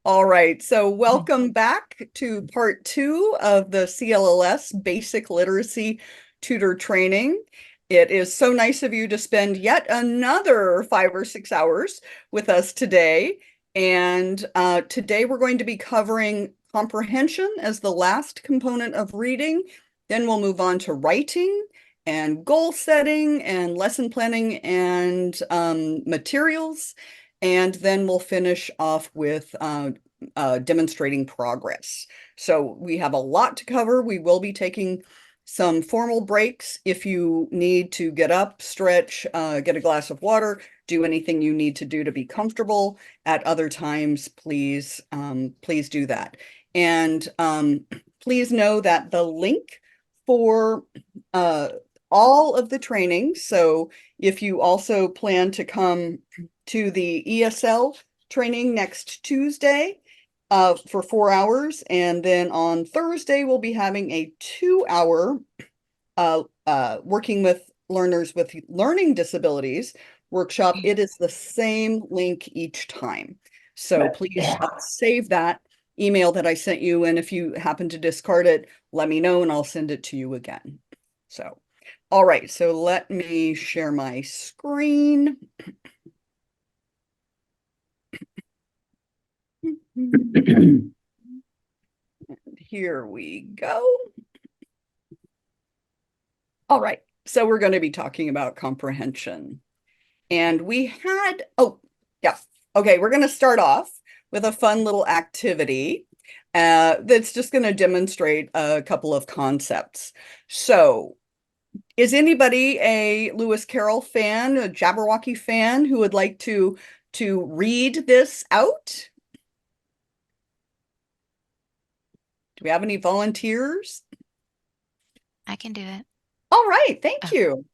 All right, so welcome back to part two of the CLLS Basic Literacy Tutor Training. It is so nice of you to spend yet another 5 or 6 hours with us today. And today we're going to be covering comprehension as the last component of reading. Then we'll move on to writing and goal setting and lesson planning and materials. And then we'll finish off with demonstrating progress. So we have a lot to cover. We will be taking some formal breaks if you need to get up, stretch, get a glass of water, do anything you need to do to be comfortable. At other times, please do that. And please know that the link for all of the trainings, so if you also plan to come to the ESL training next Tuesday for 4 hours, and then on Thursday we'll be having a 2 hour working with learners with learning disabilities workshop. It is the same link each time. So please save that email that I sent you, and if you happen to discard it, let me know and I'll send it to you again. So, all right, so let me share my screen. Here we go. All right, so we're going to be talking about comprehension. And we had, oh, yeah. Okay, we're going to start off with a fun little activity that's just going to demonstrate a couple of concepts. So, is anybody a Lewis Carroll fan, a Jabberwocky fan who would like to read this out? Do we have any volunteers? I can do it. All right, thank Oh, you.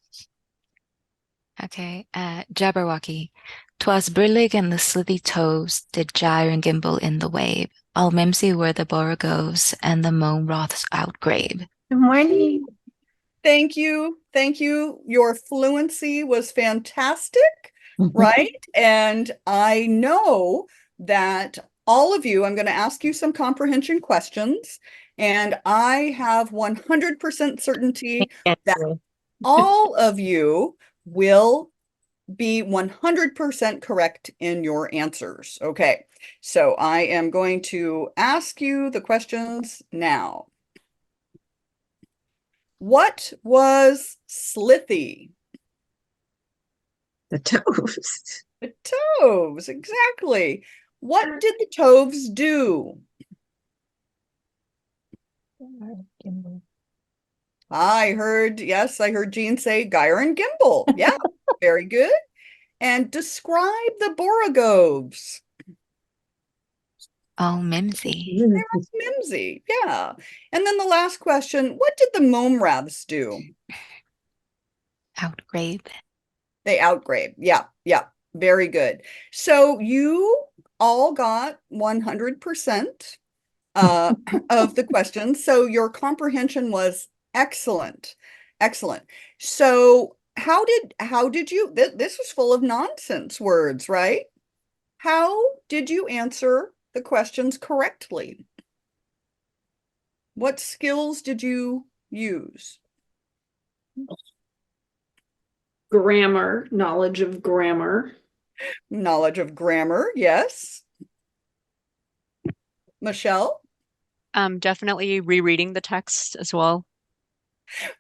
okay. Jabberwocky. 'Twas brillig and the slithy toves did gyre and gimble in the wave. All mimsy were the borogoves and the moan roths outgrabe. Good morning. Thank you. Thank you. Your fluency was fantastic, right? And I know that all of you, I'm going to ask you some comprehension questions, and I have 100% certainty that all of you will be 100% correct in your answers. Okay, so I am going to ask you the questions now. What was slithy? The toast. The toves, exactly. What did the toves do? Yes, I heard Jean say Gyre and Gimble. Yeah, very good. And describe the borogoves. Oh, mimsy. They were mimsy, yeah. And then the last question, what did the momraths do? Outgrabe. They outgrade. Yeah, yeah, very good. So you all got 100% of the questions. So your comprehension was excellent. Excellent. So how did you, this was full of nonsense words, right? How did you answer the questions correctly? What skills did you use? Grammar, knowledge of grammar. Knowledge of grammar, yes. Michelle, Definitely rereading the text as well.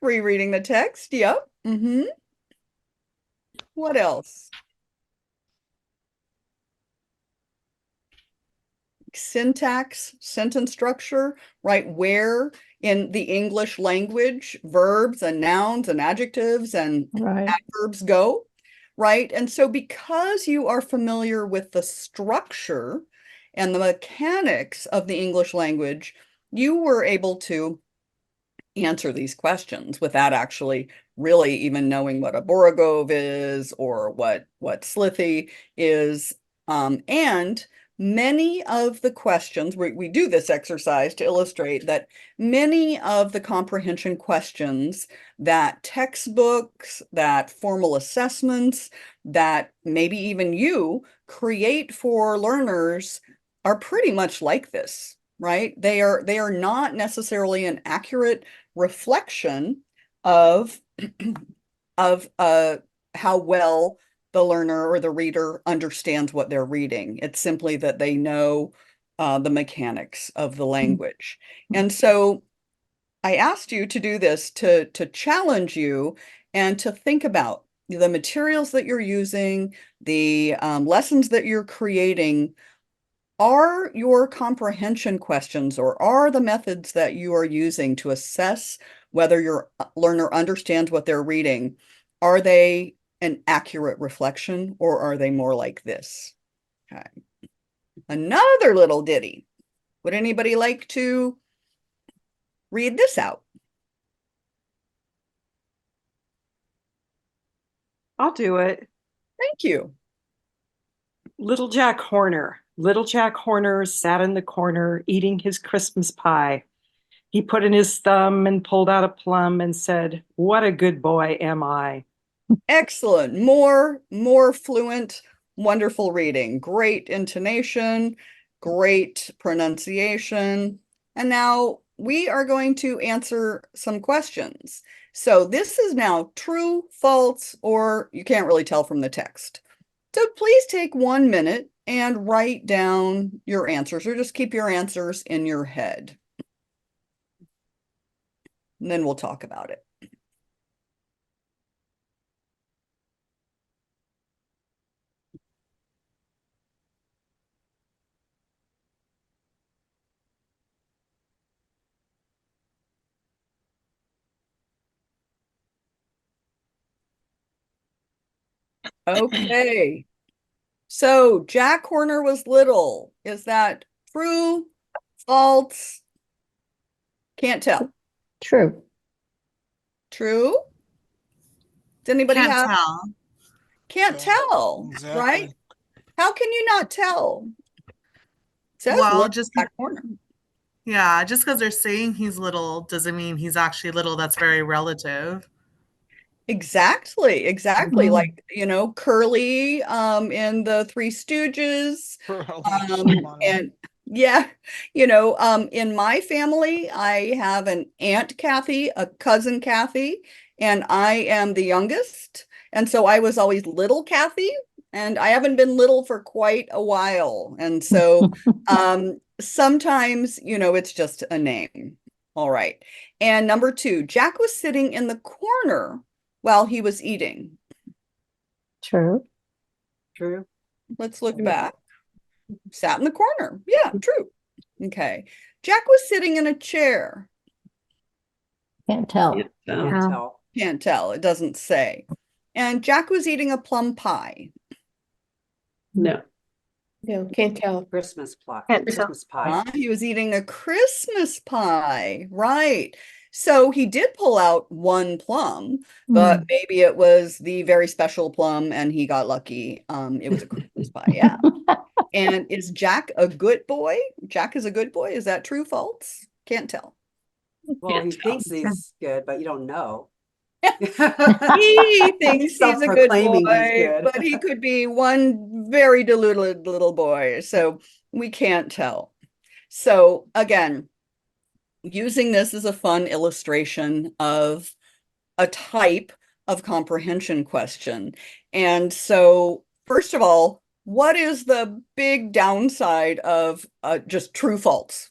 rereading the text, yep. What else? Syntax, sentence structure, right? Where in the English language verbs and nouns and adjectives and adverbs go, right? And so because you are familiar with the structure and the mechanics of the English language, you were able to answer these questions without actually really even knowing what a Borogove is or what Slithy is. And many of the questions, we do this exercise to illustrate that many of the comprehension questions that textbooks, that formal assessments, that maybe even you create for learners are pretty much like this, right? They are not necessarily an accurate reflection of of how well the learner or the reader understands what they're reading. It's simply that they know the mechanics of the language. And so I asked you to do this to challenge you and to think about the materials that you're using, the lessons that you're creating. Are your comprehension questions or are the methods that you are using to assess whether your learner understands what they're reading, are they an accurate reflection or are they more like this? Okay. Another little ditty. Would anybody like to read this out? I'll do it. Thank you. Little Jack Horner. Little Jack Horner sat in the corner eating his Christmas pie. He put in his thumb and pulled out a plum and said, "What a good boy am I." Excellent. More fluent, wonderful reading. Great intonation, great pronunciation. And now we are going to answer some questions. So this is now true, false, or you can't really tell from the text. So please take 1 minute and write down your answers, or just keep your answers in your head. And then we'll talk about it. Okay. So Jack Horner was little. Is that true, false? Can't tell. True. True? Does anybody Can't have? tell. Can't tell, Exactly. right? How can you not tell? It says Well, little just Jack Horner. yeah, just because they're saying he's little doesn't mean he's actually little. That's very relative. Exactly. Mhm. Like, Curly in the Three Stooges. And yeah, in my family, I have an Aunt Kathy, a cousin Kathy, and I am the youngest. And so I was always little Kathy, and I haven't been little for quite a while. And so sometimes, it's just a name. All right. And number 2, Jack was sitting in the corner while he was eating. True. True. Let's look back. Sat in the corner. Yeah, true. Okay. Jack was sitting in a chair. Can't tell. Can't Yeah. tell. Can't tell. It doesn't say. And Jack was eating a plum pie. No. No, can't tell. Christmas pie. Can't tell. Christmas pie. He was eating a Christmas pie. Right. So he did pull out one plum, but maybe it was the very special plum and he got lucky. It was a Christmas pie. Yeah. And is Jack a good boy? Jack is a good boy. Is that true, false? Can't tell. Well, he thinks he's good, but you don't know. He thinks he's a good Self-proclaiming boy, he's good. but he could be one very deluded little boy. So we can't tell. So again, using this as a fun illustration of a type of comprehension question. And so, first of all, what is the big downside of just true false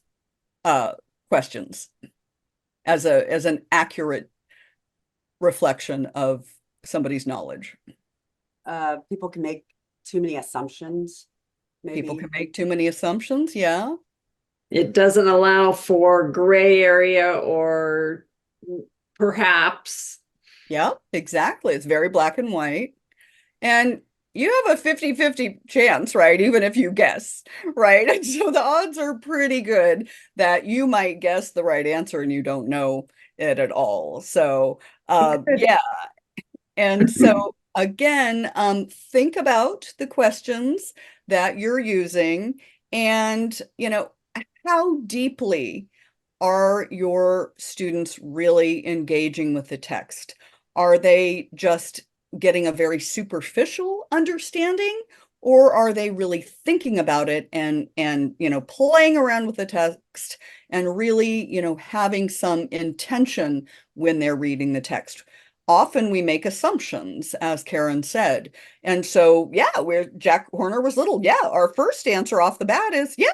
questions as an accurate reflection of somebody's knowledge? People can make too many assumptions. Maybe. People can make too many assumptions. Yeah. It doesn't allow for gray area or perhaps. Yeah, exactly. It's very black and white. And you have a 50-50 chance, right? Even if you guess, right? And so the odds are pretty good that you might guess the right answer and you don't know it at all. So, yeah. And so again, think about the questions that you're using and, how deeply are your students really engaging with the text? Are they just getting a very superficial understanding, or are they really thinking about it and playing around with the text and really having some intention when they're reading the text? Often we make assumptions, as Karen said. And so, yeah, where Jack Horner was little, yeah, our first answer off the bat is, yeah,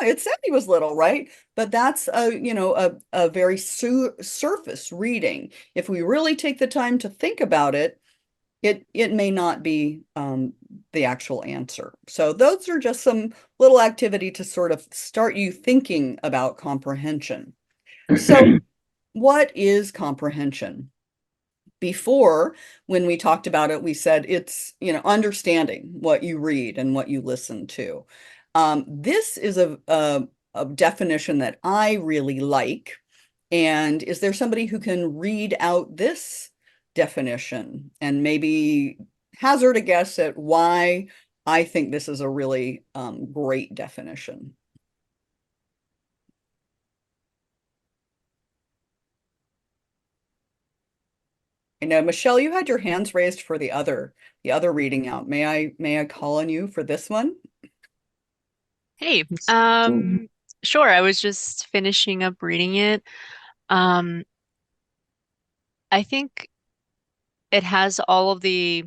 it said he was little, right? But that's a very surface reading. If we really take the time to think about it, it may not be the actual answer. So those are just some little activity to sort of start you thinking about comprehension. So what is comprehension? Before, when we talked about it, we said it's, understanding what you read and what you listen to. This is a definition that I really like. And is there somebody who can read out this definition and maybe hazard a guess at why I think this is a really great definition? I know, Michelle, you had your hands raised for the other reading out. May I call on you for this one? Hey, sure. I was just finishing up reading it. Um, I think it has all of the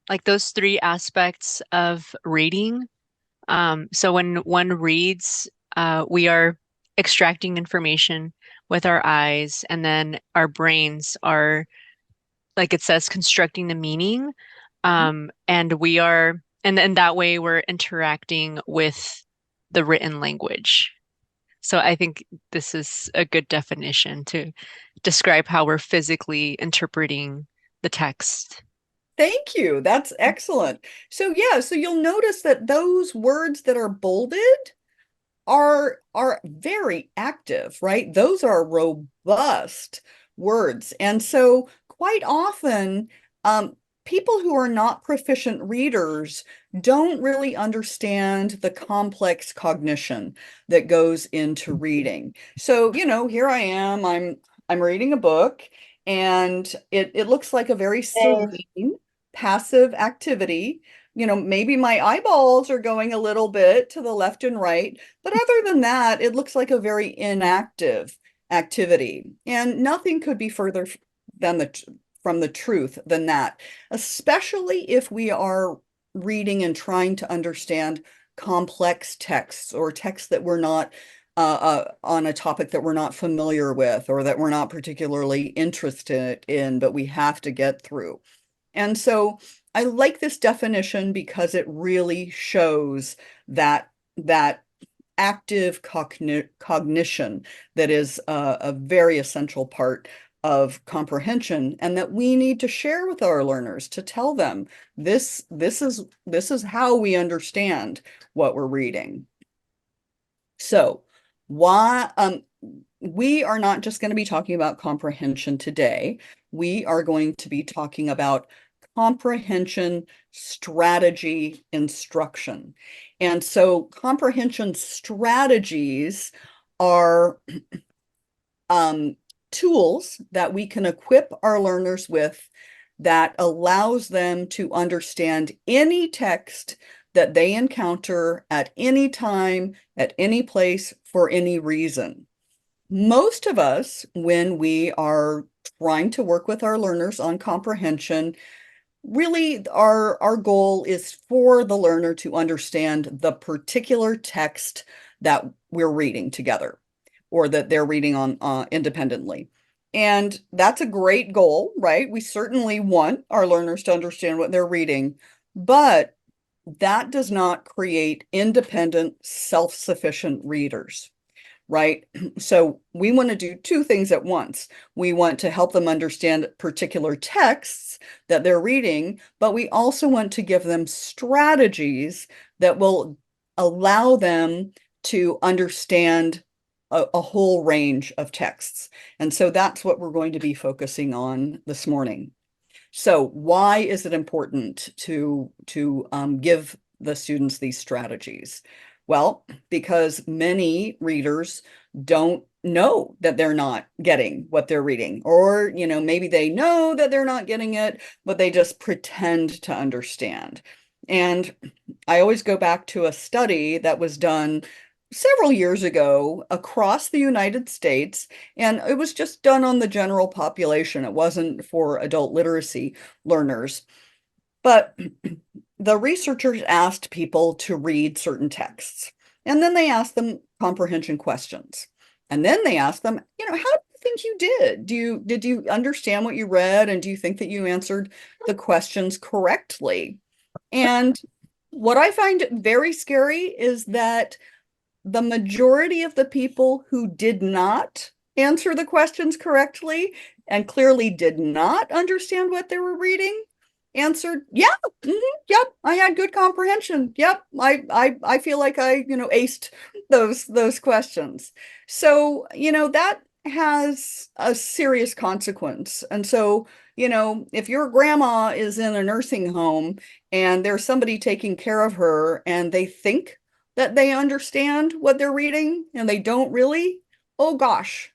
like those three aspects of reading. So when one reads, we are extracting information with our eyes, and then our brains are, like it says, constructing the meaning. And we are, and that way we're interacting with the written language. So I think this is a good definition to describe how we're physically interpreting the text. Thank you. That's excellent. So yeah, so you'll notice that those words that are bolded are very active, right? Those are robust words. And so quite often, people who are not proficient readers don't really understand the complex cognition that goes into reading. So, here I am, I'm reading a book, and it looks like a very serene, passive activity. Maybe my eyeballs are going a little bit to the left and right, but other than that, it looks like a very inactive activity. And nothing could be further than from the truth than that, especially if we are reading and trying to understand complex texts or texts that we're not on a topic that we're not familiar with or that we're not particularly interested in, but we have to get through. And so I like this definition because it really shows that active cognition that is a very essential part of comprehension, and that we need to share with our learners to tell them this is how we understand what we're reading. So why we are not just going to be talking about comprehension today. We are going to be talking about comprehension strategy instruction. And so comprehension strategies are tools that we can equip our learners with that allows them to understand any text that they encounter at any time, at any place, for any reason. Most of us, when we are trying to work with our learners on comprehension, really our goal is for the learner to understand the particular text that we're reading together or that they're reading on independently. And that's a great goal, right? We certainly want our learners to understand what they're reading, but that does not create independent, self-sufficient readers, right? So we want to do two things at once. We want to help them understand particular texts that they're reading, but we also want to give them strategies that will allow them to understand a whole range of texts. And so that's what we're going to be focusing on this morning. So why is it important to give the students these strategies? Well, because many readers don't know that they're not getting what they're reading, or maybe they know that they're not getting it, but they just pretend to understand. And I always go back to a study that was done several years ago across the United States, and it was just done on the general population. It wasn't for adult literacy learners. But the researchers asked people to read certain texts, and then they asked them comprehension questions. And then they asked them, how do you think you did? Did you understand what you read? And do you think that you answered the questions correctly? And what I find very scary is that the majority of the people who did not answer the questions correctly and clearly did not understand what they were reading answered, yeah, yep, I had good comprehension. Yep, I feel like I, aced those questions. So, that has a serious consequence. And so, if your grandma is in a nursing home and there's somebody taking care of her and they think that they understand what they're reading and they don't really, oh gosh,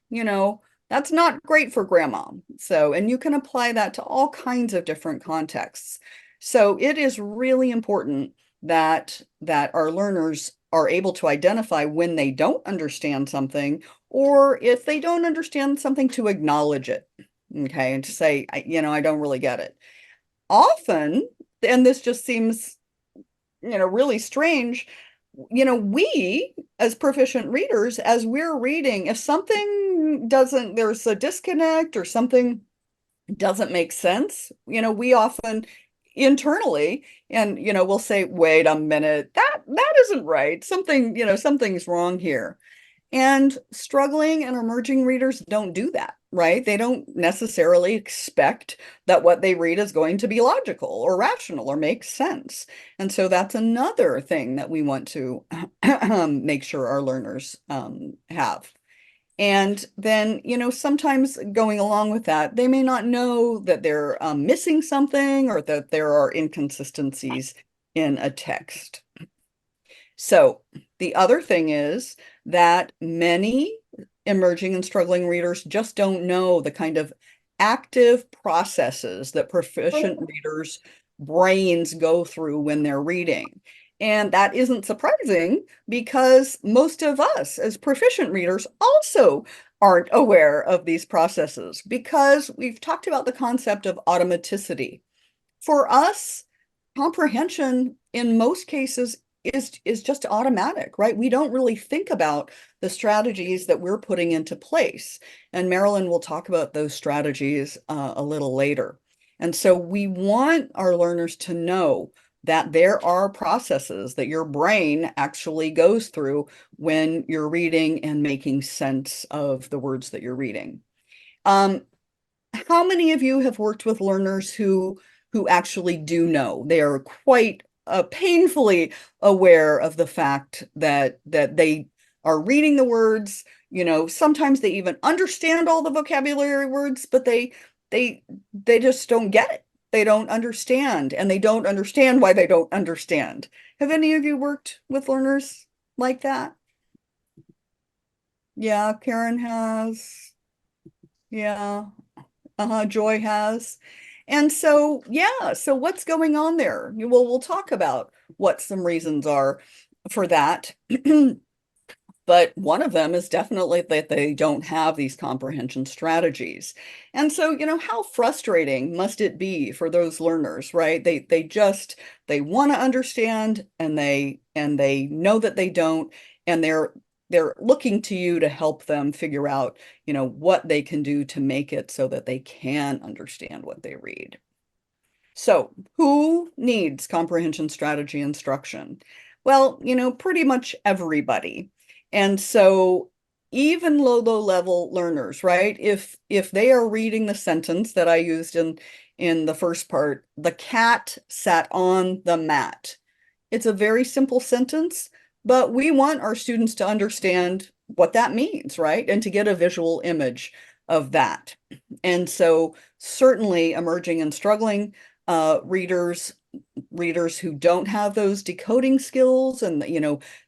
that's not great for grandma. So, and you can apply that to all kinds of different contexts. So it is really important that our learners are able to identify when they don't understand something, or if they don't understand something, to acknowledge it. Okay, and to say, I don't really get it. Often, and this just seems, really strange, we as proficient readers, as we're reading, if something doesn't, there's a disconnect or something doesn't make sense, we often internally, and, we'll say, wait a minute, that isn't right. Something's wrong here. And struggling and emerging readers don't do that, right? They don't necessarily expect that what they read is going to be logical or rational or make sense. And so that's another thing that we want to make sure our learners have. And then, sometimes going along with that, they may not know that they're missing something or that there are inconsistencies in a text. So the other thing is that many emerging and struggling readers just don't know the kind of active processes that proficient readers' brains go through when they're reading. And that isn't surprising because most of us as proficient readers also aren't aware of these processes because we've talked about the concept of automaticity. For us, comprehension in most cases is just automatic, right? We don't really think about the strategies that we're putting into place. And Marilyn will talk about those strategies a little later. And so we want our learners to know that there are processes that your brain actually goes through when you're reading and making sense of the words that you're reading. How many of you have worked with learners who actually do know? They are quite painfully aware of the fact that they are reading the words. Sometimes they even understand all the vocabulary words, but they just don't get it. They don't understand, and they don't understand why they don't understand. Have any of you worked with learners like that? Yeah, Karen has. Yeah. Joy has. And so, yeah, so what's going on there? Well, we'll talk about what some reasons are for that. But one of them is definitely that they don't have these comprehension strategies. And so, how frustrating must it be for those learners, right? They want to understand and they know that they don't, and they're looking to you to help them figure out, what they can do to make it so that they can understand what they read. So who needs comprehension strategy instruction? Well, pretty much everybody. And so even low level learners, right? If they are reading the sentence that I used in the first part, the cat sat on the mat. It's a very simple sentence, but we want our students to understand what that means, right? And to get a visual image of that. And so certainly emerging and struggling readers who don't have those decoding skills and,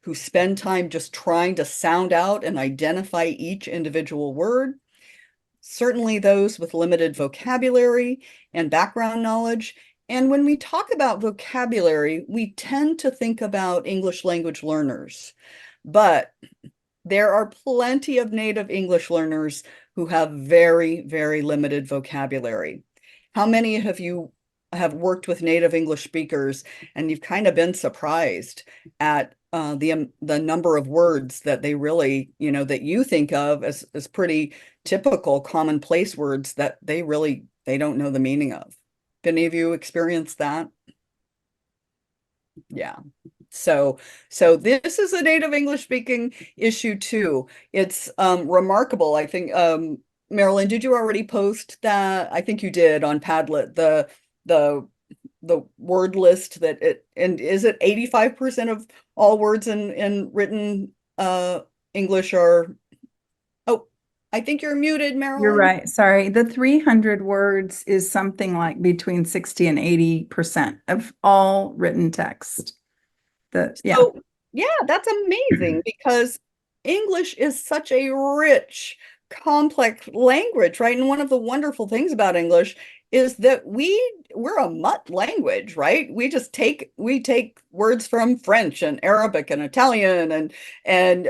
who spend time just trying to sound out and identify each individual word. Certainly those with limited vocabulary and background knowledge, And when we talk about vocabulary, we tend to think about English language learners, but there are plenty of native English learners who have very, very limited vocabulary. How many of you have worked with native English speakers and you've kind of been surprised at the number of words that they really, that you think of as pretty typical commonplace words that they don't know the meaning of? Have any of you experienced that? Yeah. So this is a native English speaking issue too. It's remarkable. I think Marilyn, did you already post that? I think you did on Padlet, the word list that and is it 85% of all words in written English are, oh, I think you're muted, Marilyn. You're right. Sorry. The 300 words is something like between 60 and 80% of all written text. So, yeah, that's amazing because English is such a rich, complex language, right? And one of the wonderful things about English is that we're a mutt language, right? We take words from French and Arabic and Italian and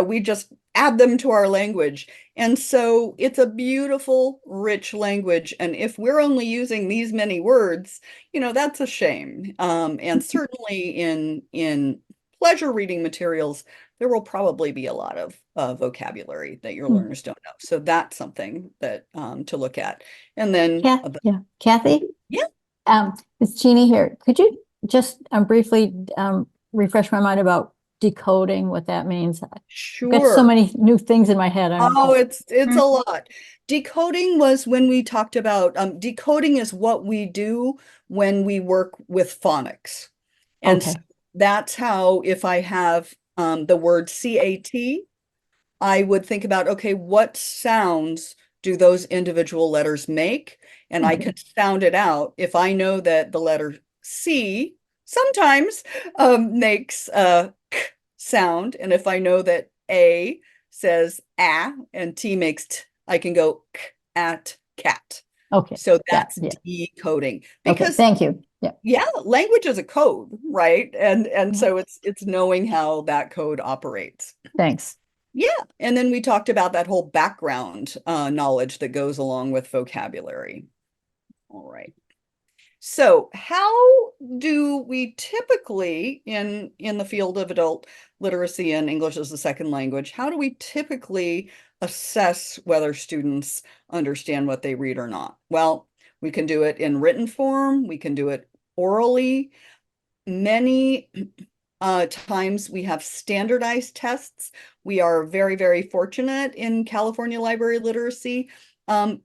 we just add them to our language. And so it's a beautiful, rich language. And if we're only using these many words, that's a shame. And certainly in pleasure reading materials, there will probably be a lot of vocabulary that your learners don't know. So that's something that to look at. And then Kathy? Yeah. It's Jeannie here. Could you just briefly refresh my mind about decoding, what that means? Sure. I've got so many new things in my head. It's a lot. Decoding was when we talked about decoding is what we do when we work with phonics. And Okay. so that's how, if I have the word CAT, I would think about, okay, what sounds do those individual letters make? And I can sound it out. If I know that the letter C sometimes makes a k sound, and if I know that A says a and T makes t, I can go k at cat. Okay. So that's decoding. Because thank you. Yeah, language is a code, right? And so it's knowing how that code operates. Thanks. Yeah, and then we talked about that whole background knowledge that goes along with vocabulary. All right. So how do we typically, in the field of adult literacy and English as a second language, how do we typically assess whether students understand what they read or not? Well, we can do it in written form, we can do it orally. Many times we have standardized tests. We are very, very fortunate in California library literacy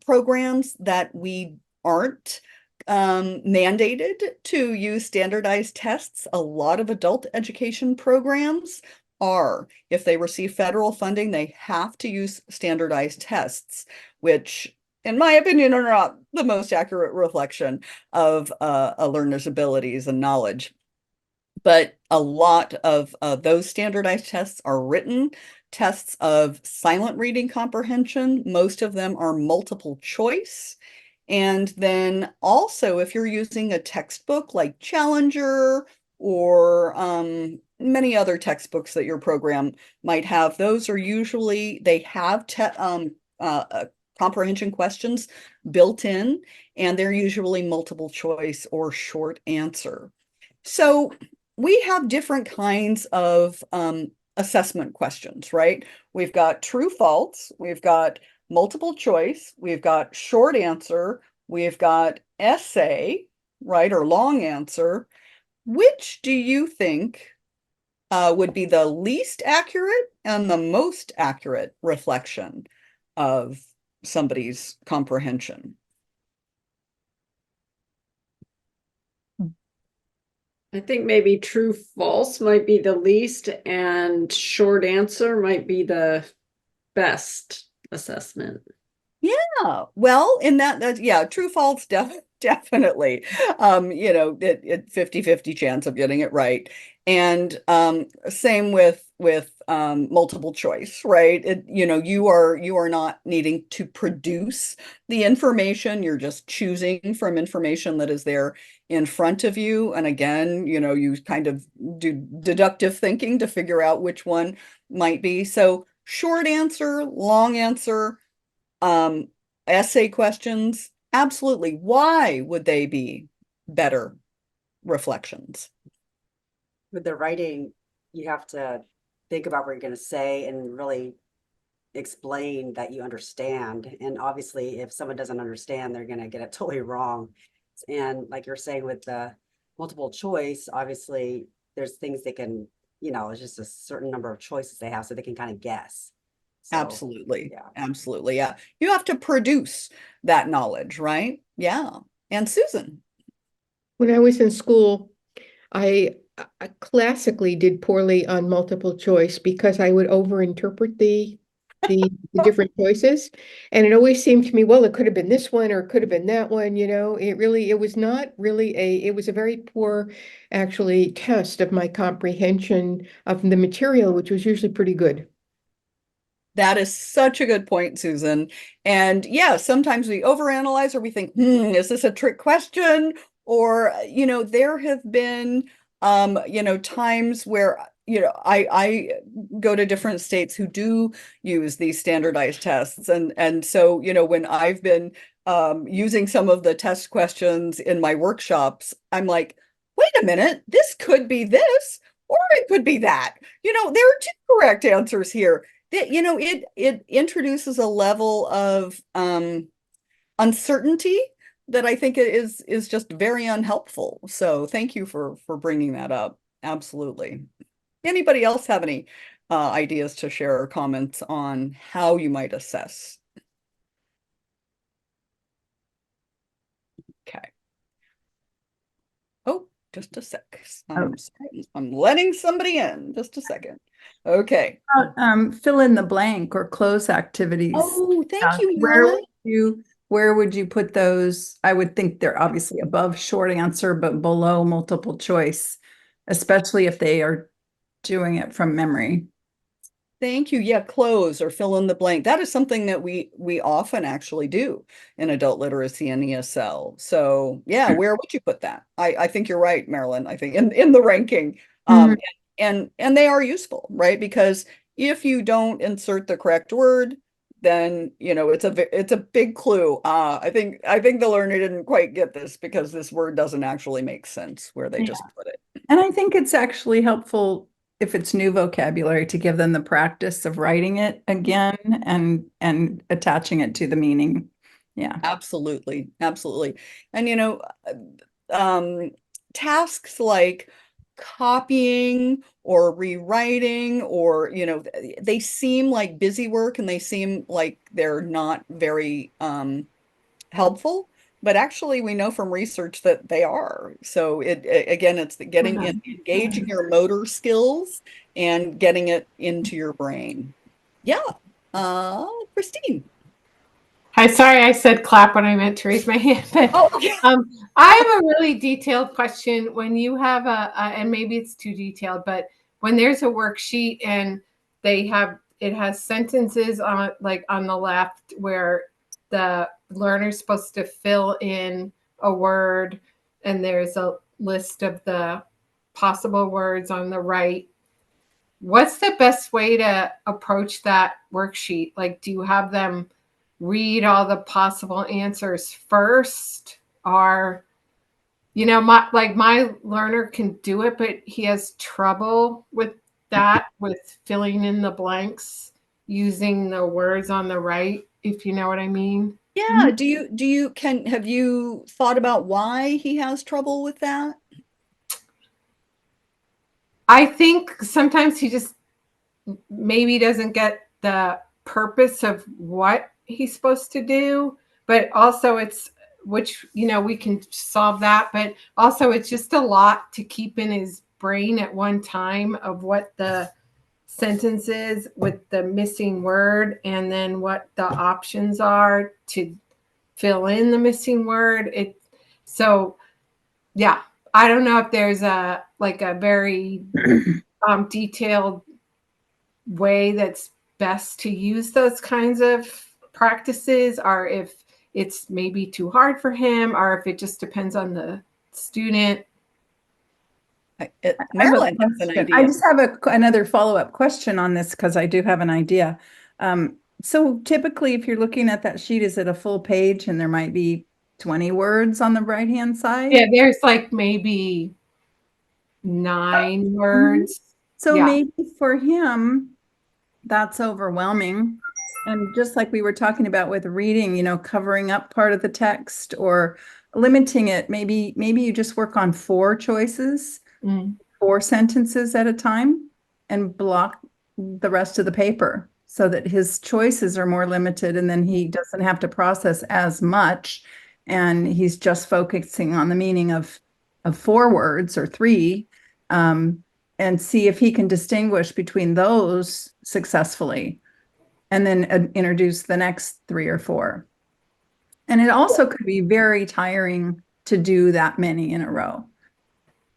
programs that we aren't mandated to use standardized tests. A lot of adult education programs are. If they receive federal funding, they have to use standardized tests, which in my opinion are not the most accurate reflection of a learner's abilities and knowledge. But a lot of those standardized tests are written tests of silent reading comprehension. Most of them are multiple choice. And then also, if you're using a textbook like Challenger or many other textbooks that your program might have, those are usually, they have comprehension questions built in, and they're usually multiple choice or short answer. So we have different kinds of assessment questions, right? We've got true, false, we've got multiple choice, we've got short answer, we've got essay, right, or long answer. Which do you think would be the least accurate and the most accurate reflection of somebody's comprehension? I think maybe true, false might be the least, and short answer might be the best assessment. Yeah, well, in that true, false, definitely. It 50-50 chance of getting it right. And same with multiple choice, right? You are not needing to produce the information. You're just choosing from information that is there in front of you. And again, you kind of do deductive thinking to figure out which one might be. So short answer, long answer, essay questions, absolutely. Why would they be better reflections? With the writing, you have to think about what you're going to say and really explain that you understand. And obviously, if someone doesn't understand, they're going to get it totally wrong. And like you're saying with the multiple choice, obviously, there's things they can, it's just a certain number of choices they have, so they can kind of guess. So, Absolutely. yeah. Absolutely. Yeah. You have to produce that knowledge, right? Yeah. And Susan. When I was in school, I classically did poorly on multiple choice because I would overinterpret the different choices. And it always seemed to me, well, it could have been this one or it could have been that one, it was not really it was a very poor actually test of my comprehension of the material, which was usually pretty good. That is such a good point, Susan. And yeah, sometimes we overanalyze or we think, is this a trick question? Or, there have been, times where, I go to different states who do use these standardized tests. And so, when I've been using some of the test questions in my workshops, I'm like, wait a minute, this could be this, or it could be that. There are two correct answers here. That it introduces a level of uncertainty that I think is just very unhelpful. So thank you for bringing that up. Absolutely. Anybody else have any ideas to share or comments on how you might assess? Okay. Oh, just a sec. I'm letting somebody in. Just a second. Okay. Fill in the blank or close activities. Oh, thank you, Marilyn. Where would you put those? I would think they're obviously above short answer, but below multiple choice, especially if they are doing it from memory. Thank you. Yeah, close or fill in the blank. That is something that we often actually do in adult literacy and ESL. So yeah, where would you put that? I think you're right, Marilyn. I think in the ranking. And they are useful, right? Because if you don't insert the correct word, then it's a big clue. I think the learner didn't quite get this because this word doesn't actually make sense where they just put it. And I think it's actually helpful if it's new vocabulary to give them the practice of writing it again and attaching it to the meaning. Yeah. Absolutely. Absolutely. And tasks like copying or rewriting or they seem like busy work and they seem like they're not very helpful, but actually we know from research that they are. So again, it's engaging your motor skills and getting it into your brain. Yeah. Christine. Hi, sorry, I said clap when I meant to raise my hand. But, Oh, okay. I have a really detailed question. When you have and maybe it's too detailed, but when there's a worksheet and it has sentences on the left where the learner's supposed to fill in a word, and there's a list of the possible words on the right. What's the best way to approach that worksheet? Like, do you have them read all the possible answers first, or my learner can do it, but he has trouble with filling in the blanks using the words on the right, if you know what I mean. Yeah, have you thought about why he has trouble with that? I think sometimes he just maybe doesn't get the purpose of what he's supposed to do, but also which we can solve that, but also it's just a lot to keep in his brain at one time of what the sentence is with the missing word and then what the options are to fill in the missing word. So yeah, I don't know if there's a very detailed way that's best to use those kinds of practices, or if it's maybe too hard for him, or if it just depends on the student. Marilyn has an idea. I just have another follow-up question on this because I do have an idea. So typically, if you're looking at that sheet, is it a full page and there might be 20 words on the right-hand side? Yeah, there's like maybe 9 words. So Yeah. maybe for him, that's overwhelming. And just like we were talking about with reading, you know, covering up part of the text or limiting it, maybe you just work on 4 choices, 4 sentences at a time, and block the rest of the paper so that his choices are more limited, and then he doesn't have to process as much, and he's just focusing on the meaning of 4 words or 3, and see if he can distinguish between those successfully, and then introduce the next 3 or 4. And it also could be very tiring to do that many in a row.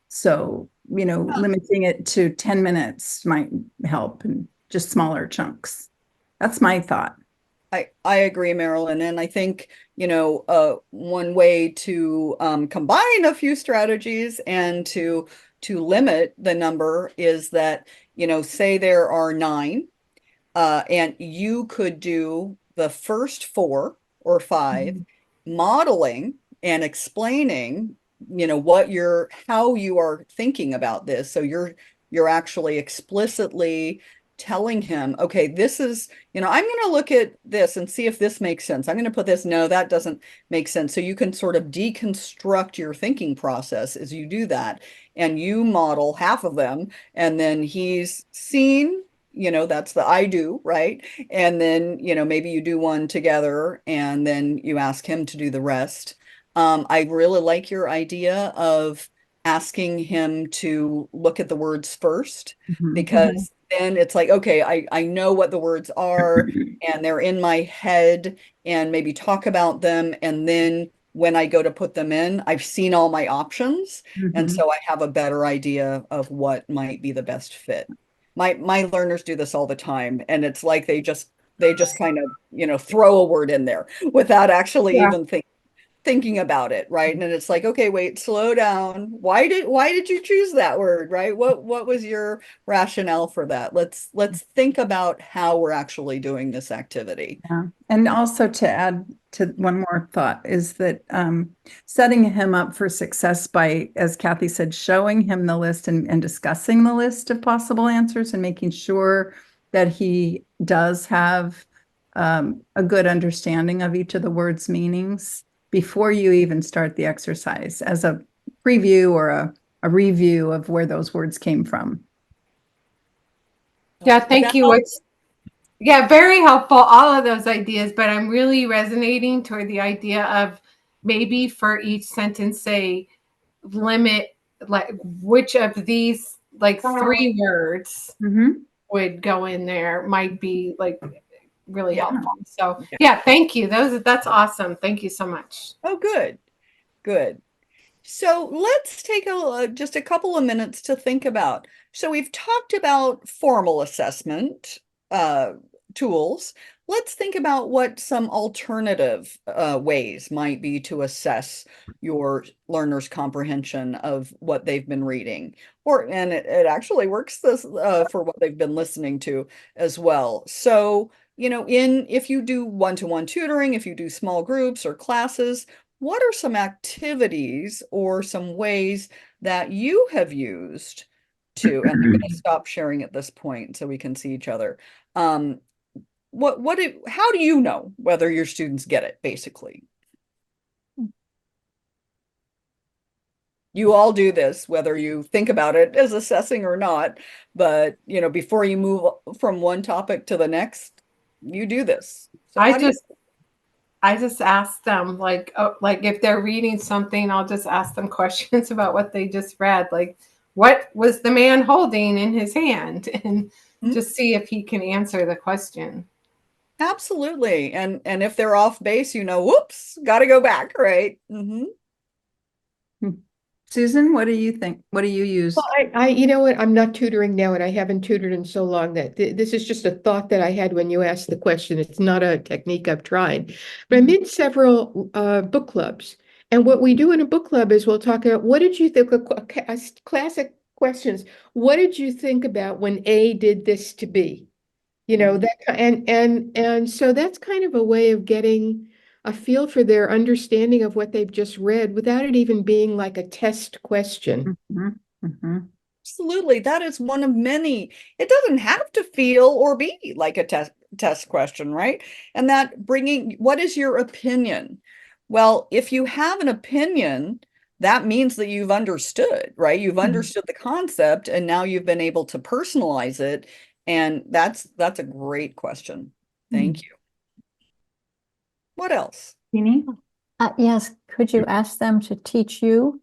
So, you know, limiting it to 10 minutes might help, and just smaller chunks. That's my thought. I agree, Marilyn. And I think, you know, one way to combine a few strategies and to limit the number is that, you know, say there are 9, and you could do the first 4 or 5 modeling and explaining, you know, how you are thinking about this. So you're actually explicitly telling him, okay, this is, you know, I'm going to look at this and see if this makes sense. I'm going to put this, no, that doesn't make sense. So you can sort of deconstruct your thinking process as you do that, and you model half of them, and then he's seen, you know, that's the I do, right? And then, you know, maybe you do one together and then you ask him to do the rest. I really like your idea of asking him to look at the words first, because then it's like, okay, I know what the words are and they're in my head, and maybe talk about them. And then when I go to put them in, I've seen all my options. And so I have a better idea of what might be the best fit. My learners do this all the time, and it's like they just kind of, you know, throw a word in there without actually even thinking about it, right? And it's like, okay, wait, slow down. Why did you choose that word, right? What was your rationale for that? Let's think about how we're actually doing this activity. Yeah. And also to add to one more thought is that setting him up for success by, as Kathy said, showing him the list and discussing the list of possible answers, and making sure that he does have a good understanding of each of the words' meanings before you even start the exercise, as a preview or a review of where those words came from. Yeah, thank you. It's very helpful, all of those ideas, but I'm really resonating toward the idea of maybe for each sentence, say, limit like which of these like 3 words would go in there, might be like really helpful. So yeah, thank you. That's awesome. Thank you so much. Oh, good. So let's take just a couple of minutes to think about. So we've talked about formal assessment tools. Let's think about what some alternative ways might be to assess your learner's comprehension of what they've been reading, and it actually works this for what they've been listening to as well. So, you know, if you do one-to-one tutoring, if you do small groups or classes, what are some activities or some ways that you have used to, and I'm going to stop sharing at this point so we can see each other. How do you know whether your students get it, basically? You all do this, whether you think about it as assessing or not, but, you know, before you move from one topic to the next, you do this. So I just ask them, like if they're reading something, I'll just ask them questions about what they just read. Like, what was the man holding in his hand? And just see if he can answer the question. Absolutely. And if they're off base, you know, whoops, got to go back, right? Susan, what do you think? What do you use? Well, you know what? I'm not tutoring now, and I haven't tutored in so long that this is just a thought that I had when you asked the question. It's not a technique I've tried, but I'm in several book clubs. And what we do in a book club is we'll talk about what did you think, classic questions. What did you think about when A did this to B? You know, that and so that's kind of a way of getting a feel for their understanding of what they've just read without it even being like a test question. Mhm, mhm. Absolutely. That is one of many. It doesn't have to feel or be like a test question, right? And that bringing, what is your opinion? Well, if you have an opinion, that means that you've understood, right? You've understood the concept and now you've been able to personalize it. And that's a great question. Thank you. What else? Jeannie? Yes, could you ask them to teach you?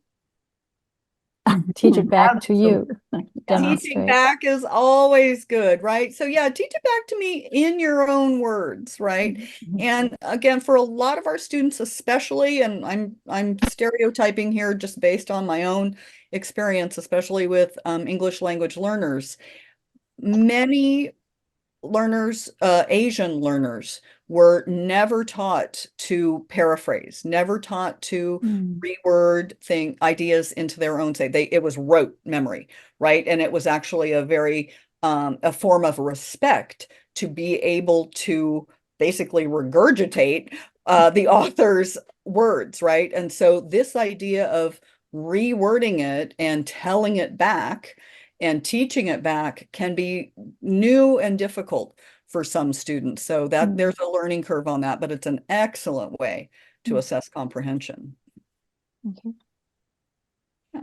Teach it back to you. Teaching Demonstrate. back is always good, right? So yeah, teach it back to me in your own words, right? And again, for a lot of our students, especially, and I'm stereotyping here just based on my own experience, especially with English language learners, many learners, Asian learners, were never taught to paraphrase, never taught to reword ideas into their own say. It was rote memory, right? And it was actually a very a form of respect to be able to basically regurgitate the author's words, right? And so this idea of rewording it and telling it back and teaching it back can be new and difficult for some students. So that there's a learning curve on that, but it's an excellent way to assess comprehension. Yeah.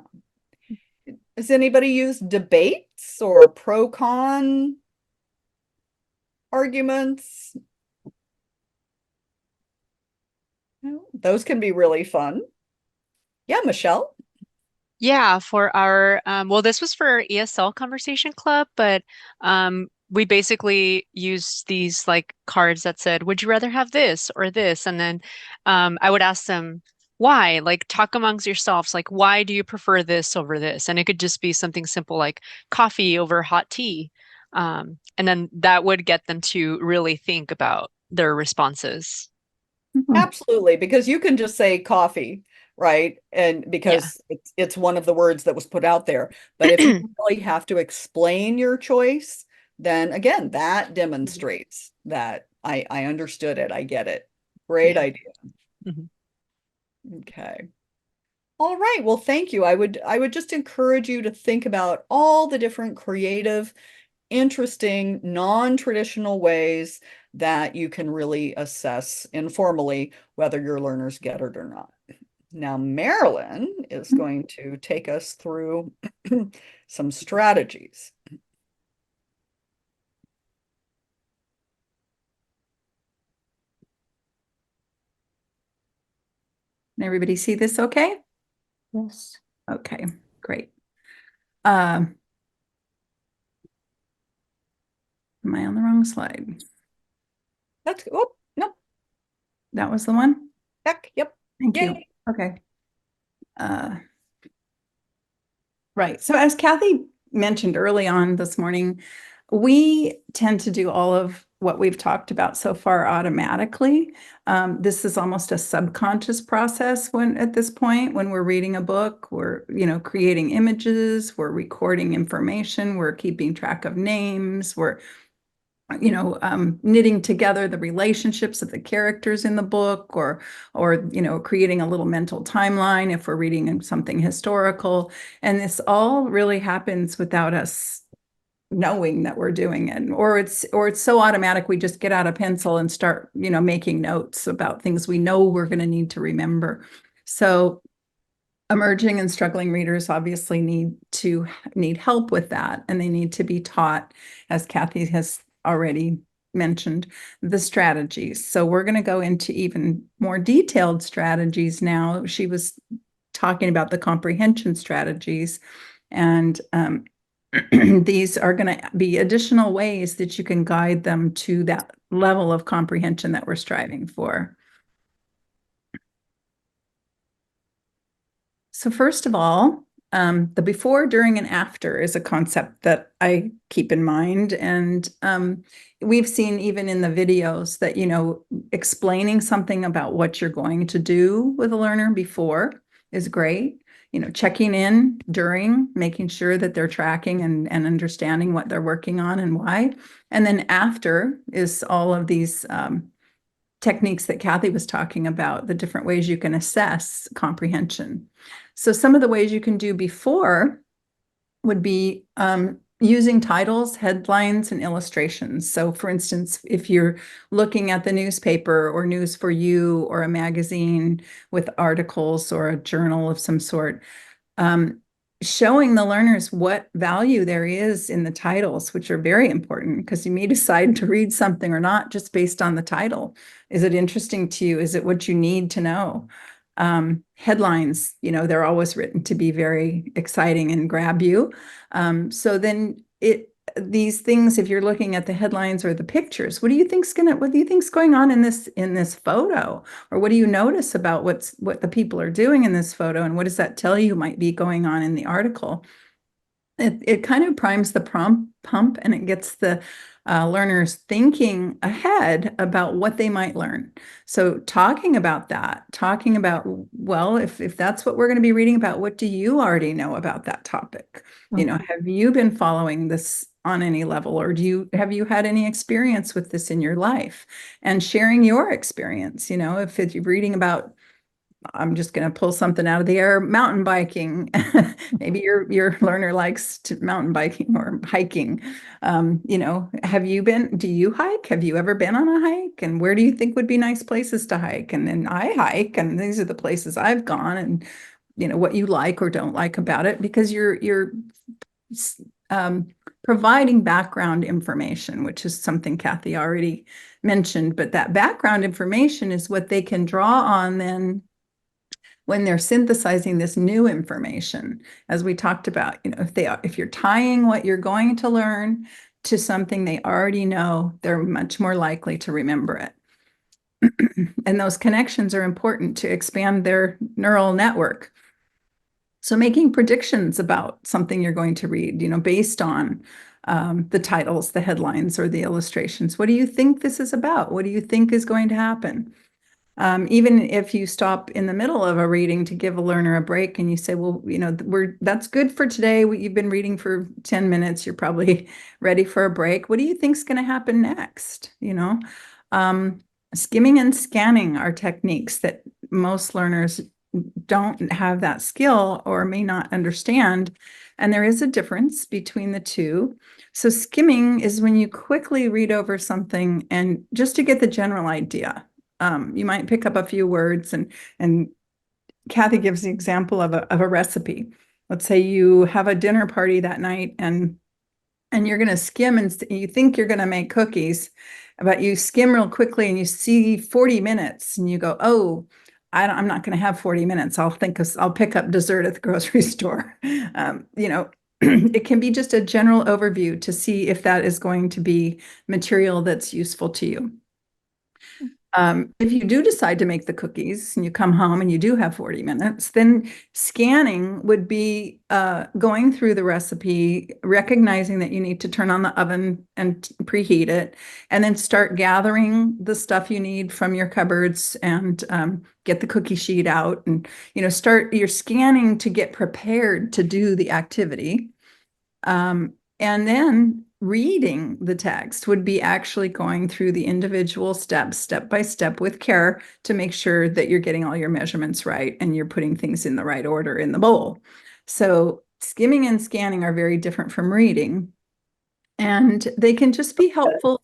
Has anybody used debates or pro-con arguments? Those can be really fun. Yeah, Michelle? Yeah, for our well, this was for our ESL conversation club, but we basically used these like cards that said, would you rather have this or this? And then I would ask them why, like talk amongst yourselves, like why do you prefer this over this? And it could just be something simple like coffee over hot tea. And then that would get them to really think about their responses. Absolutely, because you can just say coffee, right? And because it's one of the words that was put out there. But if you really have to explain your choice, then again, that demonstrates that I understood it. I get it. Great idea. Okay. All right. Well, thank you. I would just encourage you to think about all the different creative, interesting, non-traditional ways that you can really assess informally whether your learners get it or not. Now, Marilyn is going to take us through some strategies. Can everybody see this okay? Yes. Okay, great. Am I on the wrong slide? That's, oh, no. That was the one? Heck, yep. Thank you. Okay. Right. So as Kathy mentioned early on this morning, we tend to do all of what we've talked about so far automatically. This is almost a subconscious process when at this point, when we're reading a book, we're, creating images, we're recording information, we're keeping track of names, we're knitting together the relationships of the characters in the book, or creating a little mental timeline if we're reading something historical. And this all really happens without us knowing that we're doing it, or it's so automatic we just get out a pencil and start making notes about things we know we're going to need to remember. So emerging and struggling readers obviously need help with that, and they need to be taught, as Kathy has already mentioned, the strategies. So we're going to go into even more detailed strategies now. She was talking about the comprehension strategies, and these are going to be additional ways that you can guide them to that level of comprehension that we're striving for. So first of all, the before, during, and after is a concept that I keep in mind. And we've seen even in the videos that, explaining something about what you're going to do with a learner before is great. Checking in during, making sure that they're tracking and understanding what they're working on and why. And then after is all of these techniques that Kathy was talking about, the different ways you can assess comprehension. So some of the ways you can do before would be using titles, headlines, and illustrations. So for instance, if you're looking at the newspaper or News for You or a magazine with articles or a journal of some sort, showing the learners what value there is in the titles, which are very important because you may decide to read something or not just based on the title. Is it interesting to you? Is it what you need to know? Headlines, they're always written to be very exciting and grab you. So then these things, if you're looking at the headlines or the pictures, what do you think's going on in this photo? Or what do you notice about what the people are doing in this photo? And what does that tell you might be going on in the article? It kind of primes the pump and it gets the learners thinking ahead about what they might learn. So talking about, well, if that's what we're going to be reading about, what do you already know about that topic? Have you been following this on any level, or have you had any experience with this in your life? And sharing your experience, if you're reading about, I'm just going to pull something out of the air, mountain biking. Maybe your learner likes mountain biking or hiking. Do you hike? Have you ever been on a hike? And where do you think would be nice places to hike? And then I hike, and these are the places I've gone, and what you like or don't like about it, because you're providing background information, which is something Kathy already mentioned. But that background information is what they can draw on then when they're synthesizing this new information, as we talked about. If you're tying what you're going to learn to something they already know, they're much more likely to remember it. And those connections are important to expand their neural network. So making predictions about something you're going to read, based on the titles, the headlines, or the illustrations. What do you think this is about? What do you think is going to happen? Even if you stop in the middle of a reading to give a learner a break and you say, well, that's good for today. You've been reading for 10 minutes. You're probably ready for a break. What do you think's going to happen next? Skimming and scanning are techniques that most learners don't have that skill or may not understand. And there is a difference between the two. So skimming is when you quickly read over something and just to get the general idea. You might pick up a few words, and Kathy gives the example of a recipe. Let's say you have a dinner party that night and you're going to skim, and you think you're going to make cookies, but you skim real quickly and you see 40 minutes and you go, oh, I'm not going to have 40 minutes. I'll pick up dessert at the grocery store. It can be just a general overview to see if that is going to be material that's useful to you. If you do decide to make the cookies and you come home and you do have 40 minutes, then scanning would be going through the recipe, recognizing that you need to turn on the oven and preheat it, and then start gathering the stuff you need from your cupboards and get the cookie sheet out and, start your scanning to get prepared to do the activity. And then reading the text would be actually going through the individual steps, step by step, with care to make sure that you're getting all your measurements right and you're putting things in the right order in the bowl. So skimming and scanning are very different from reading. And they can just be helpful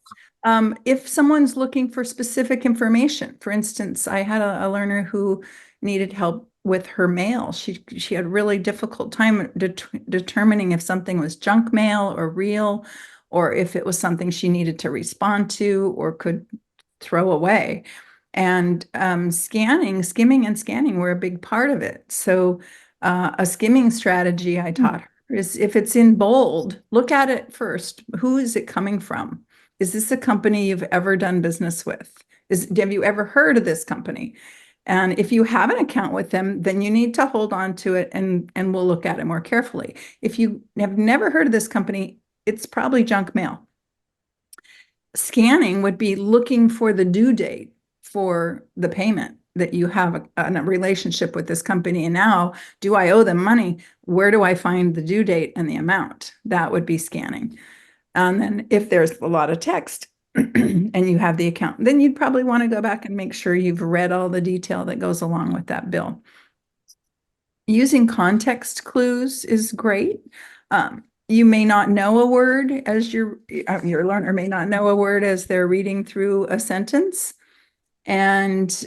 if someone's looking for specific information. For instance, I had a learner who needed help with her mail. She had a really difficult time determining if something was junk mail or real, or if it was something she needed to respond to or could throw away. And skimming and scanning were a big part of it. So a skimming strategy I taught her is, if it's in bold, look at it first. Who is it coming from? Is this a company you've ever done business with? Have you ever heard of this company? And if you have an account with them, then you need to hold on to it and we'll look at it more carefully. If you have never heard of this company, it's probably junk mail. Scanning would be looking for the due date for the payment that you have a relationship with this company. And now, do I owe them money? Where do I find the due date and the amount? That would be scanning. And then if there's a lot of text and you have the account, then you'd probably want to go back and make sure you've read all the detail that goes along with that bill. Using context clues is great. You may not know a word as your learner may not know a word as they're reading through a sentence. And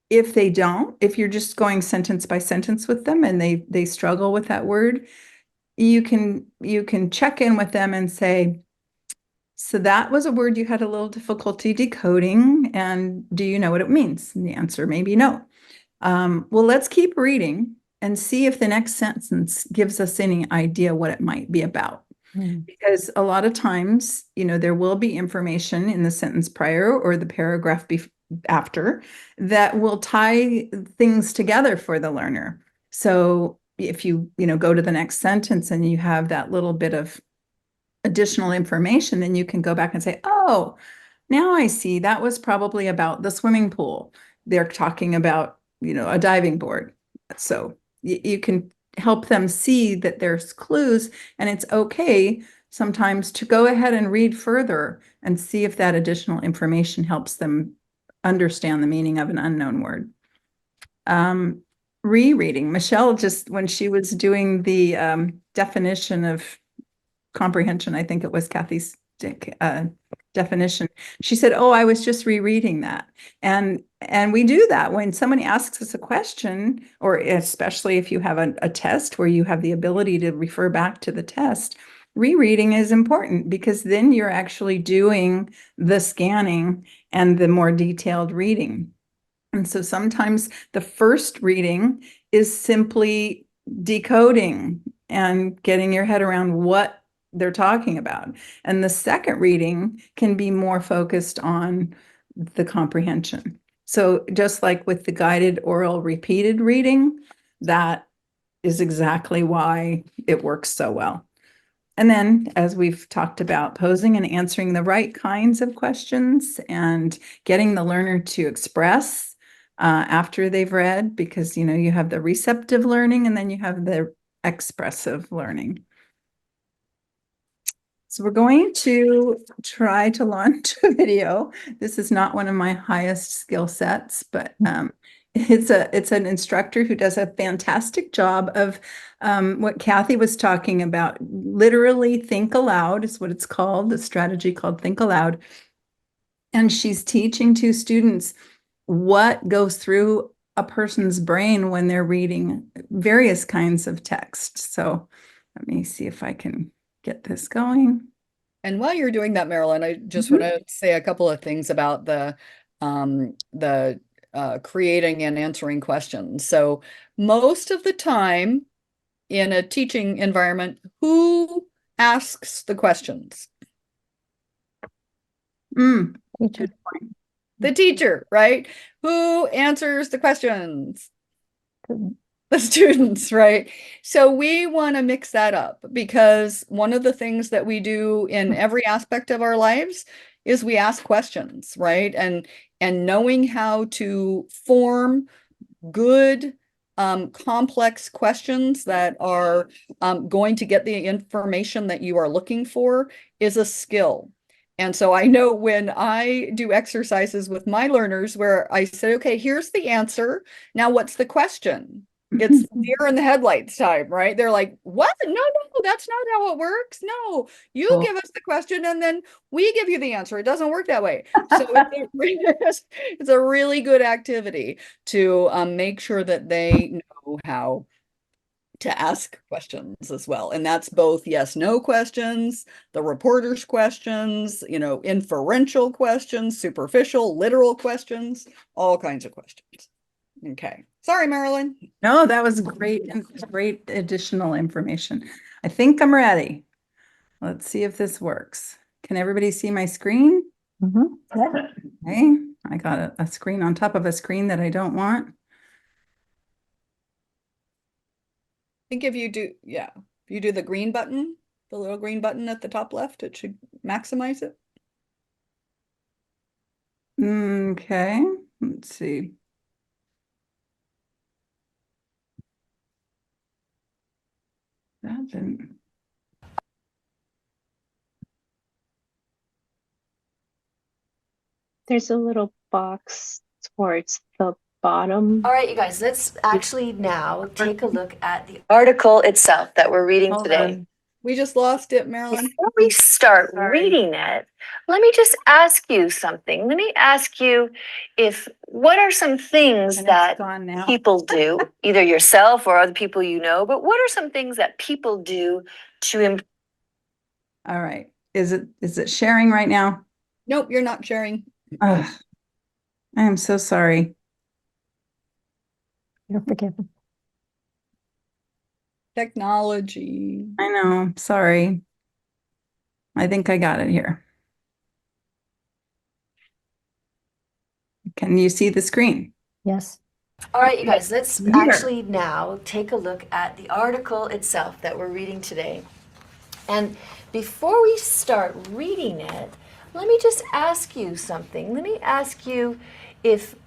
if they don't, if you're just going sentence by sentence with them and they struggle with that word, you can check in with them and say, so that was a word you had a little difficulty decoding, and do you know what it means? And the answer may be no. Well, let's keep reading and see if the next sentence gives us any idea what it might be about. Because a lot of times, there will be information in the sentence prior or the paragraph after that will tie things together for the learner. So if you go to the next sentence and you have that little bit of additional information, then you can go back and say, oh, now I see that was probably about the swimming pool. They're talking about, a diving board. So you can help them see that there's clues, and it's okay sometimes to go ahead and read further and see if that additional information helps them understand the meaning of an unknown word. Rereading. Michelle, just when she was doing the definition of comprehension, I think it was Kathy's definition, she said, oh, I was just rereading that. And we do that when somebody asks us a question, or especially if you have a test where you have the ability to refer back to the test. Rereading is important because then you're actually doing the scanning and the more detailed reading. And so sometimes the first reading is simply decoding and getting your head around what they're talking about. And the second reading can be more focused on the comprehension. So just like with the guided oral repeated reading, that is exactly why it works so well. And then, as we've talked about, posing and answering the right kinds of questions and getting the learner to express after they've read, because, you have the receptive learning and then you have the expressive learning. So we're going to try to launch a video. This is not one of my highest skill sets, but it's an instructor who does a fantastic job of what Kathy was talking about. Literally think aloud is what it's called, the strategy called Think Aloud. And she's teaching two students what goes through a person's brain when they're reading various kinds of text. So let me see if I can get this going. And while you're doing that, Marilyn, I just want to say a couple of things about the creating and answering questions. So most of the time in a teaching environment, who asks the questions? Teacher. The teacher, right? Who answers the questions? The students, right? So we want to mix that up, because one of the things that we do in every aspect of our lives is we ask questions, right? And knowing how to form good, complex questions that are going to get the information that you are looking for is a skill. And so I know when I do exercises with my learners where I say, okay, here's the answer. Now, what's the question? It's deer in the headlights time, right? They're like, what? No, that's not how it works. No, you give us the question and then we give you the answer. It doesn't work that way. So it's a really good activity to make sure that they know how to ask questions as well. And that's both yes, no questions, the reporter's questions, inferential questions, superficial, literal questions, all kinds of questions. Okay. Sorry, Marilyn. No, that was great and great additional information. I think I'm ready. Let's see if this works. Can everybody see my screen? Okay, I got a screen on top of a screen that I don't want. I think if you do, yeah, if you do the green button, the little green button at the top left, it should maximize it. Okay, let's see. That didn't. There's a little box towards the bottom. All right, you guys, let's actually now take a look at the article itself that we're reading Hold today. on. We just lost it, Marilyn. Before we start reading it, let me just ask you something. Let me ask you what are some things And it's that gone now. people do, either yourself or other people you know, but what are some things that people do to improve? All right. Is it sharing right now? Nope, you're not sharing. Ugh. I am so sorry. You're forgiven. Technology. I know, sorry. I think I got it here. Can you see the screen? Yes. All right, you guys, let's Here. actually now take a look at the article itself that we're reading today. And before we start reading it, let me just ask you something. Let me ask you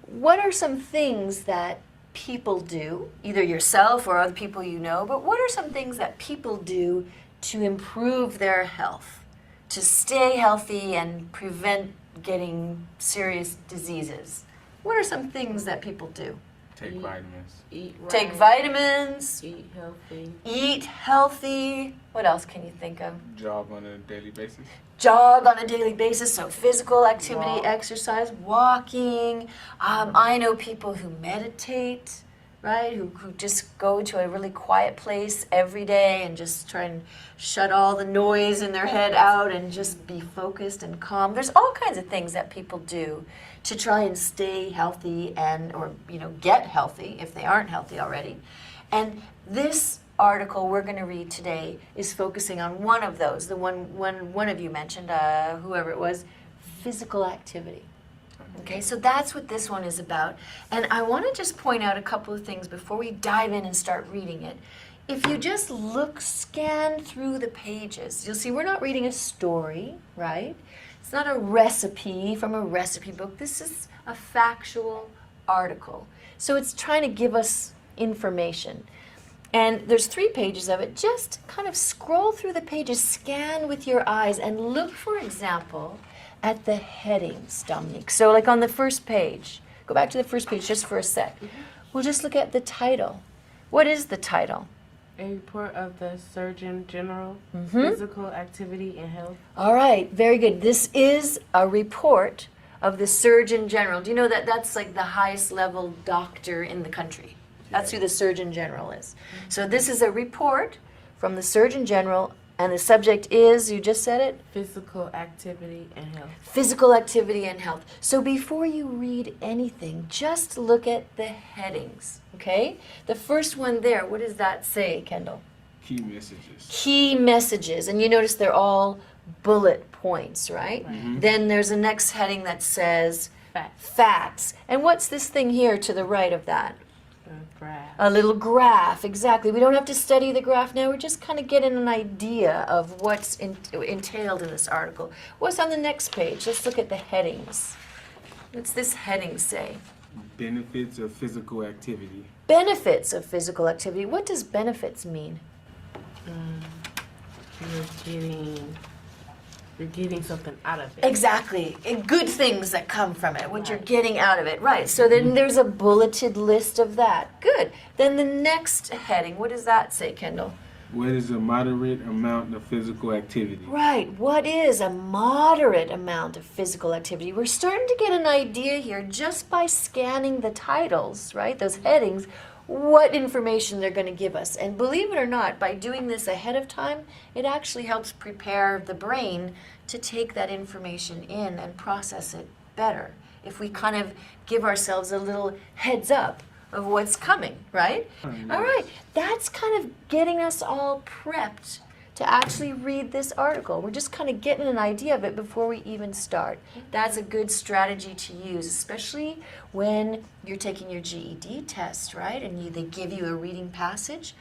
what are some things that people do, either yourself or other people you know, but what are some things that people do to improve their health, to stay healthy and prevent getting serious diseases? What are some things that people do? Take vitamins. Eat right. Take vitamins, Eat healthy. eat healthy. What else can you think of? Jog on a daily basis. Jog on a daily basis, so physical activity, Walk. exercise, walking. I know people who meditate, right? Who just go to a really quiet place every day and just try and shut all the noise in their head out and just be focused and calm. There's all kinds of things that people do to try and stay healthy or get healthy if they aren't healthy already. And this article we're going to read today is focusing on one of those, the one of you mentioned, whoever it was, physical activity. Okay, so that's what this one is about. And I want to just point out a couple of things before we dive in and start reading it. If you just scan through the pages, you'll see we're not reading a story, right? It's not a recipe from a recipe book. This is a factual article. So it's trying to give us information. And there's 3 pages of it. Just kind of scroll through the pages, scan with your eyes, and look, for example, at the headings, Dominique. So like on the first page, go back to the first page just for a sec. We'll just look at the title. What is the title? A report of the Surgeon General, Physical Activity and Health. All right, very good. This is a report of the Surgeon General. Do you know that that's like the highest level doctor in the country? That's who the Surgeon General is. So this is a report from the Surgeon General, and the subject is, you just said it? Physical Activity and Health. Physical activity and health. So before you read anything, just look at the headings, okay? The first one there, what does that say, Kendall? Key messages. Key messages. And you notice they're all bullet points, right? Then there's a next heading that says facts. And what's this thing here to the right of that? Graph. A little graph, exactly. We don't have to study the graph now. We're just kind of getting an idea of what's entailed in this article. What's on the next page? Let's look at the headings. What's this heading say? Benefits of physical activity. Benefits of physical activity. What does benefits mean? You're getting something out of it. Exactly. And good things that come from it, what you're getting out of it. Right. So then there's a bulleted list of that. Good. Then the next heading, what does that say, Kendall? What is a moderate amount of physical activity? Right. What is a moderate amount of physical activity? We're starting to get an idea here just by scanning the titles, right? Those headings, what information they're going to give us. And believe it or not, by doing this ahead of time, it actually helps prepare the brain to take that information in and process it better. If we kind of give ourselves a little heads up of what's coming, right? All right, that's kind of getting us all prepped to actually read this article. We're just kind of getting an idea of it before we even start. That's a good strategy to use, especially when you're taking your GED test, right? And they give you a reading passage.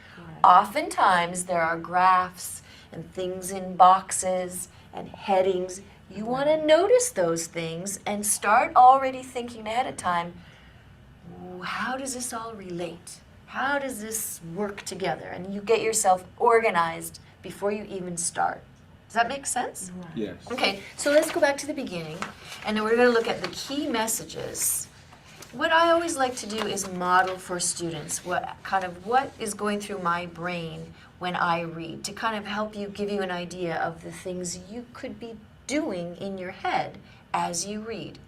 Oftentimes there are graphs and things in boxes and headings. You want to notice those things and start already thinking ahead of time, how does this all relate? How does this work together? And you get yourself organized before you even start. Does that make sense? Yes. Okay, so let's go back to the beginning, and then we're going to look at the key messages. What I always like to do is model for students what is going through my brain when I read, to kind of help you, give you an idea of the things you could be doing in your head as you read.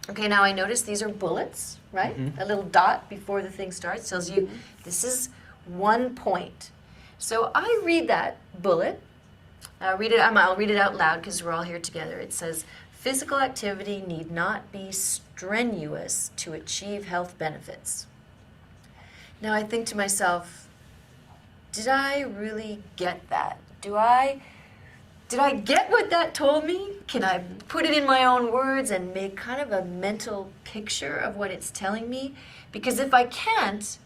Okay, now I notice these are bullets, right? A little dot before the thing starts tells you this is 1 point. So I read that bullet. I'll read it out loud because we're all here together. It says, physical activity need not be strenuous to achieve health benefits. Now I think to myself, did I really get that? Did I get what that told me? Can I put it in my own words and make kind of a mental picture of what it's telling me? Because if I can't,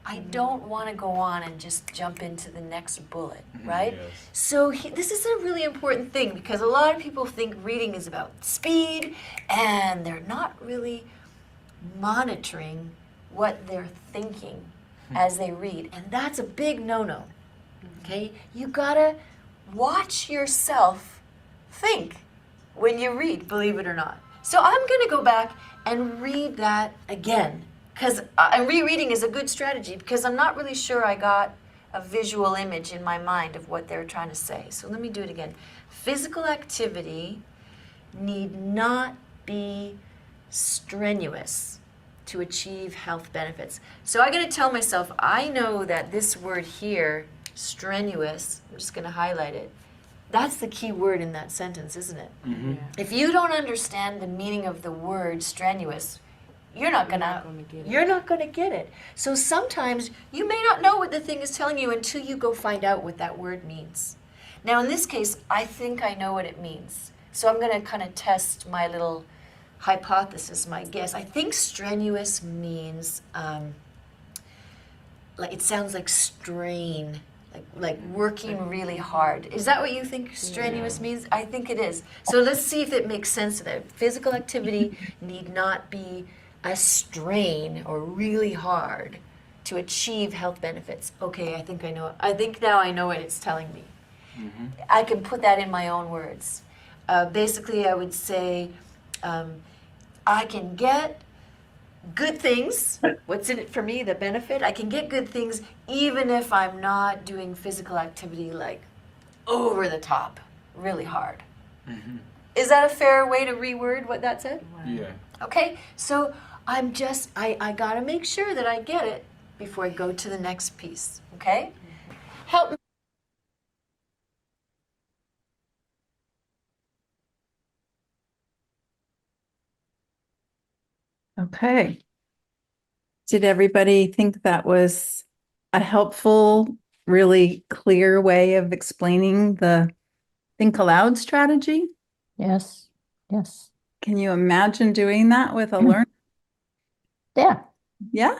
I don't want to go on and just jump into the next bullet, right? Yes. So this is a really important thing because a lot of people think reading is about speed and they're not really monitoring what they're thinking as they read. And that's a big no-no, okay? You gotta watch yourself think when you read, believe it or not. So I'm going to go back and read that again, because rereading is a good strategy because I'm not really sure I got a visual image in my mind of what they're trying to say. So let me do it again. Physical activity need not be strenuous to achieve health benefits. So I'm going to tell myself, I know that this word here, strenuous, I'm just going to highlight it. That's the key word in that sentence, isn't it? If you don't understand the meaning of the word strenuous, you're not going to get it. So sometimes you may not know what the thing is telling you until you go find out what that word means. Now in this case, I think I know what it means. So I'm going to kind of test my little hypothesis, my guess. I think strenuous means like it sounds like strain, like working really hard. Is that what you think strenuous means? I think it is. So let's see if it makes sense of that. Physical activity need not be a strain or really hard to achieve health benefits. Okay, I think I know. I think now I know what it's telling me. I can put that in my own words. Basically, I would say I can get good things. What's in it for me, the benefit? I can get good things even if I'm not doing physical activity like over the top, really hard. Is that a fair way to reword what that said? Yeah. Okay, so I gotta make sure that I get it before I go to the next piece, okay? Help me. Okay. Did everybody think that was a helpful, really clear way of explaining the think aloud strategy? Yes, yes. Can you imagine doing that with a learner? Yeah. Yeah.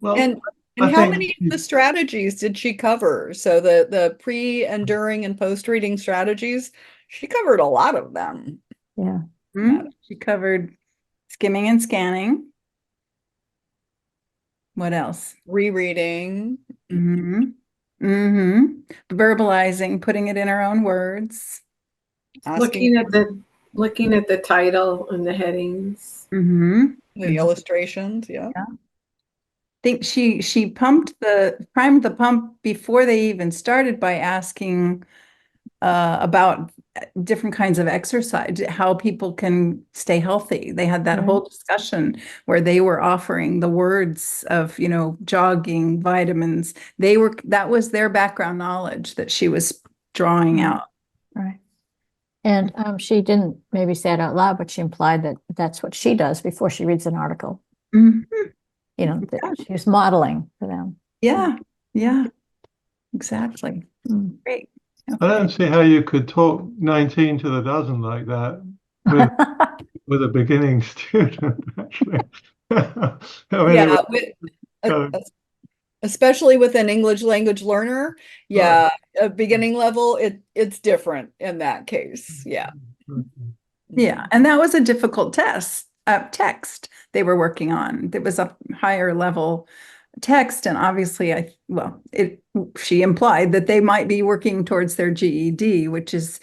Well, and how many of the strategies did she cover? So the pre and during and post reading strategies, she covered a lot of them. Yeah. She covered skimming and scanning. What else? Rereading. Verbalizing, putting it in our own words. Looking at the title and the headings. The illustrations, yeah. I think she primed the pump before they even started by asking about different kinds of exercise, how people can stay healthy. They had that whole discussion where they were offering the words of, jogging, vitamins. That was their background knowledge that she was drawing out. Right. And she didn't maybe say it out loud, but she implied that that's what she does before she reads an article. That she was modeling for them. Yeah. Exactly. Great. I don't see how you could talk 19 to the dozen like that with with a beginning student, actually. I mean, it Yeah, was so, especially with an English language learner. right. Yeah, a beginning level, it's different in that case. Yeah. Yeah, and that was a difficult text they were working on. It was a higher level text, and obviously, she implied that they might be working towards their GED, which is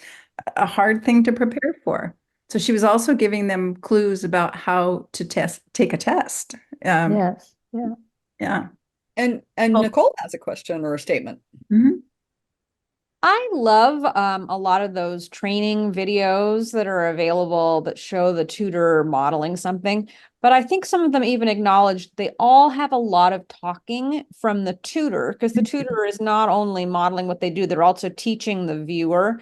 a hard thing to prepare for. So she was also giving them clues about how to take a test. Yes, yeah. Yeah. And Nicole has a question or a statement. Mhm. I love a lot of those training videos that are available that show the tutor modeling something, but I think some of them even acknowledge they all have a lot of talking from the tutor, because the tutor is not only modeling what they do, they're also teaching the viewer.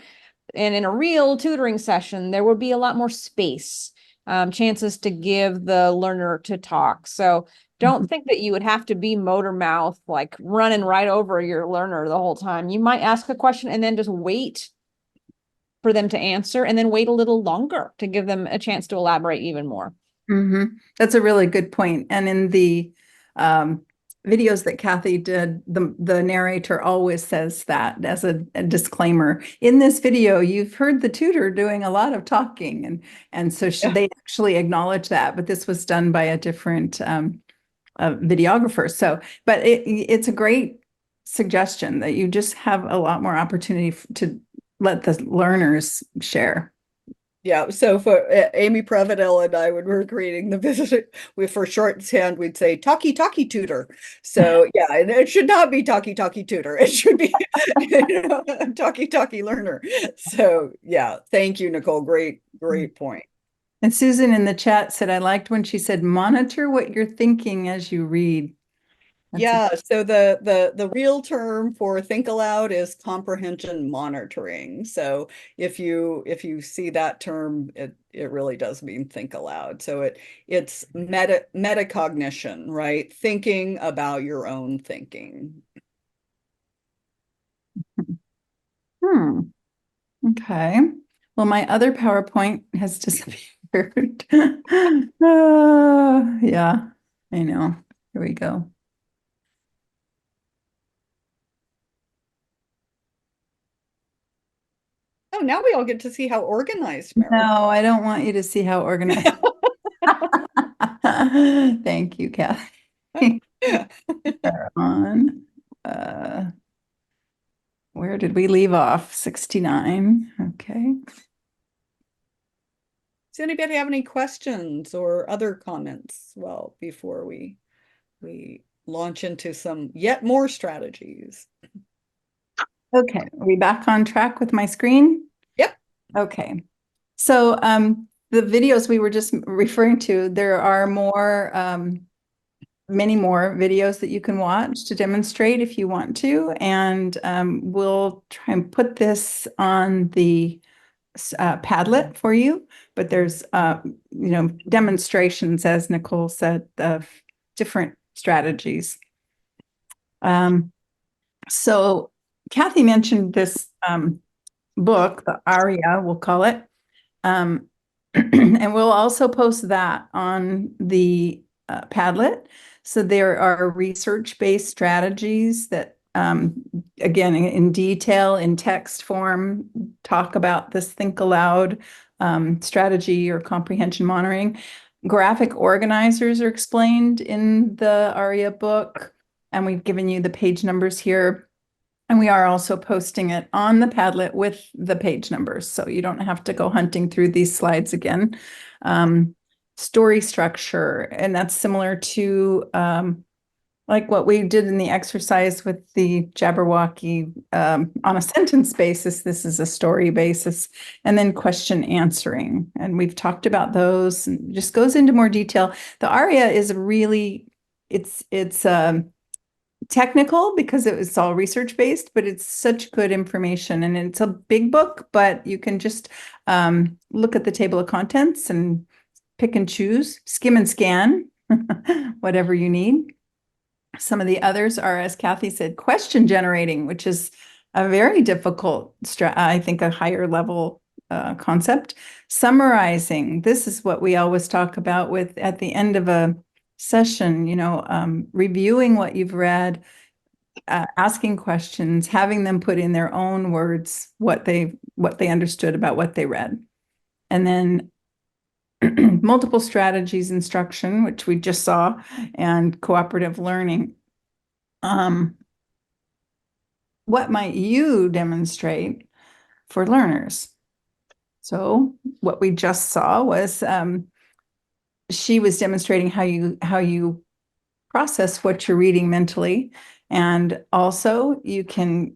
And in a real tutoring session, there would be a lot more space, chances to give the learner to talk. So don't think that you would have to be motor mouth, like running right over your learner the whole time. You might ask a question and then just wait for them to answer, and then wait a little longer to give them a chance to elaborate even more. Mm-hmm. That's a really good point. And in the videos that Kathy did, the narrator always says that as a disclaimer. In this video, you've heard the tutor doing a lot of talking, and so they actually acknowledge that, but this was done by a different videographer. So, but it's a great suggestion that you just have a lot more opportunity to let the learners share. Yeah, so for Amy Prevedel and I, when we were creating the visit, for shorthand, we'd say talkie tutor. So yeah, and it should not be talkie tutor. It should be talkie learner. So yeah, thank you, Nicole. Great point. And Susan in the chat said, I liked when she said, monitor what you're thinking as you read. Yeah, so the real term for think aloud is comprehension monitoring. So if you see that term, it really does mean think aloud. So it's metacognition, right? Thinking about your own thinking. Okay. Well, my other PowerPoint has disappeared. Yeah, I know. Here we go. Oh, now we all get to see how organized Mary. No, I don't want you to see how organized. Thank you, Kathy. On. Where did we leave off? 69. Okay. Does anybody have any questions or other comments? Well, before we launch into some yet more strategies. Okay, are we back on track with my screen? Yep. Okay. So the videos we were just referring to, there are many more videos that you can watch to demonstrate if you want to. And we'll try and put this on the Padlet for you, but there's demonstrations, as Nicole said, of different strategies. So Kathy mentioned this book, the Aria, we'll call it, and we'll also post that on the Padlet. So there are research-based strategies that, again, in detail, in text form, talk about this think aloud strategy or comprehension monitoring. Graphic organizers are explained in the ARIA book, and we've given you the page numbers here. And we are also posting it on the Padlet with the page numbers, so you don't have to go hunting through these slides again. Story structure, and that's similar to like what we did in the exercise with the Jabberwocky on a sentence basis. This is a story basis, and then question answering. And we've talked about those, and just goes into more detail. The ARIA is really, it's technical because it's all research based, but it's such good information, and it's a big book, but you can just look at the table of contents and pick and choose, skim and scan, whatever you need. Some of the others are, as Kathy said, question generating, which is a very difficult, I think a higher level concept. Summarizing. This is what we always talk about with at the end of a session, reviewing what you've read, asking questions, having them put in their own words what they understood about what they read. And then multiple strategies instruction, which we just saw, and cooperative learning. What might you demonstrate for learners? So what we just saw was she was demonstrating how you process what you're reading mentally, and also you can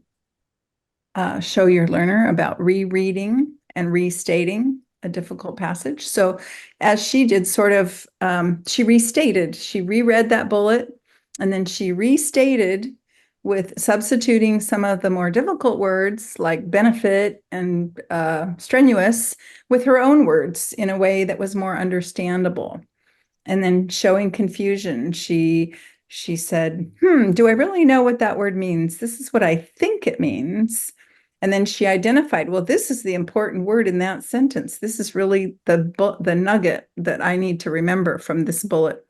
show your learner about rereading and restating a difficult passage. So as she did she reread that bullet, and then she restated with substituting some of the more difficult words like benefit and strenuous with her own words in a way that was more understandable. And then showing confusion, she said, do I really know what that word means? This is what I think it means. And then she identified, well, this is the important word in that sentence. This is really the nugget that I need to remember from this bullet.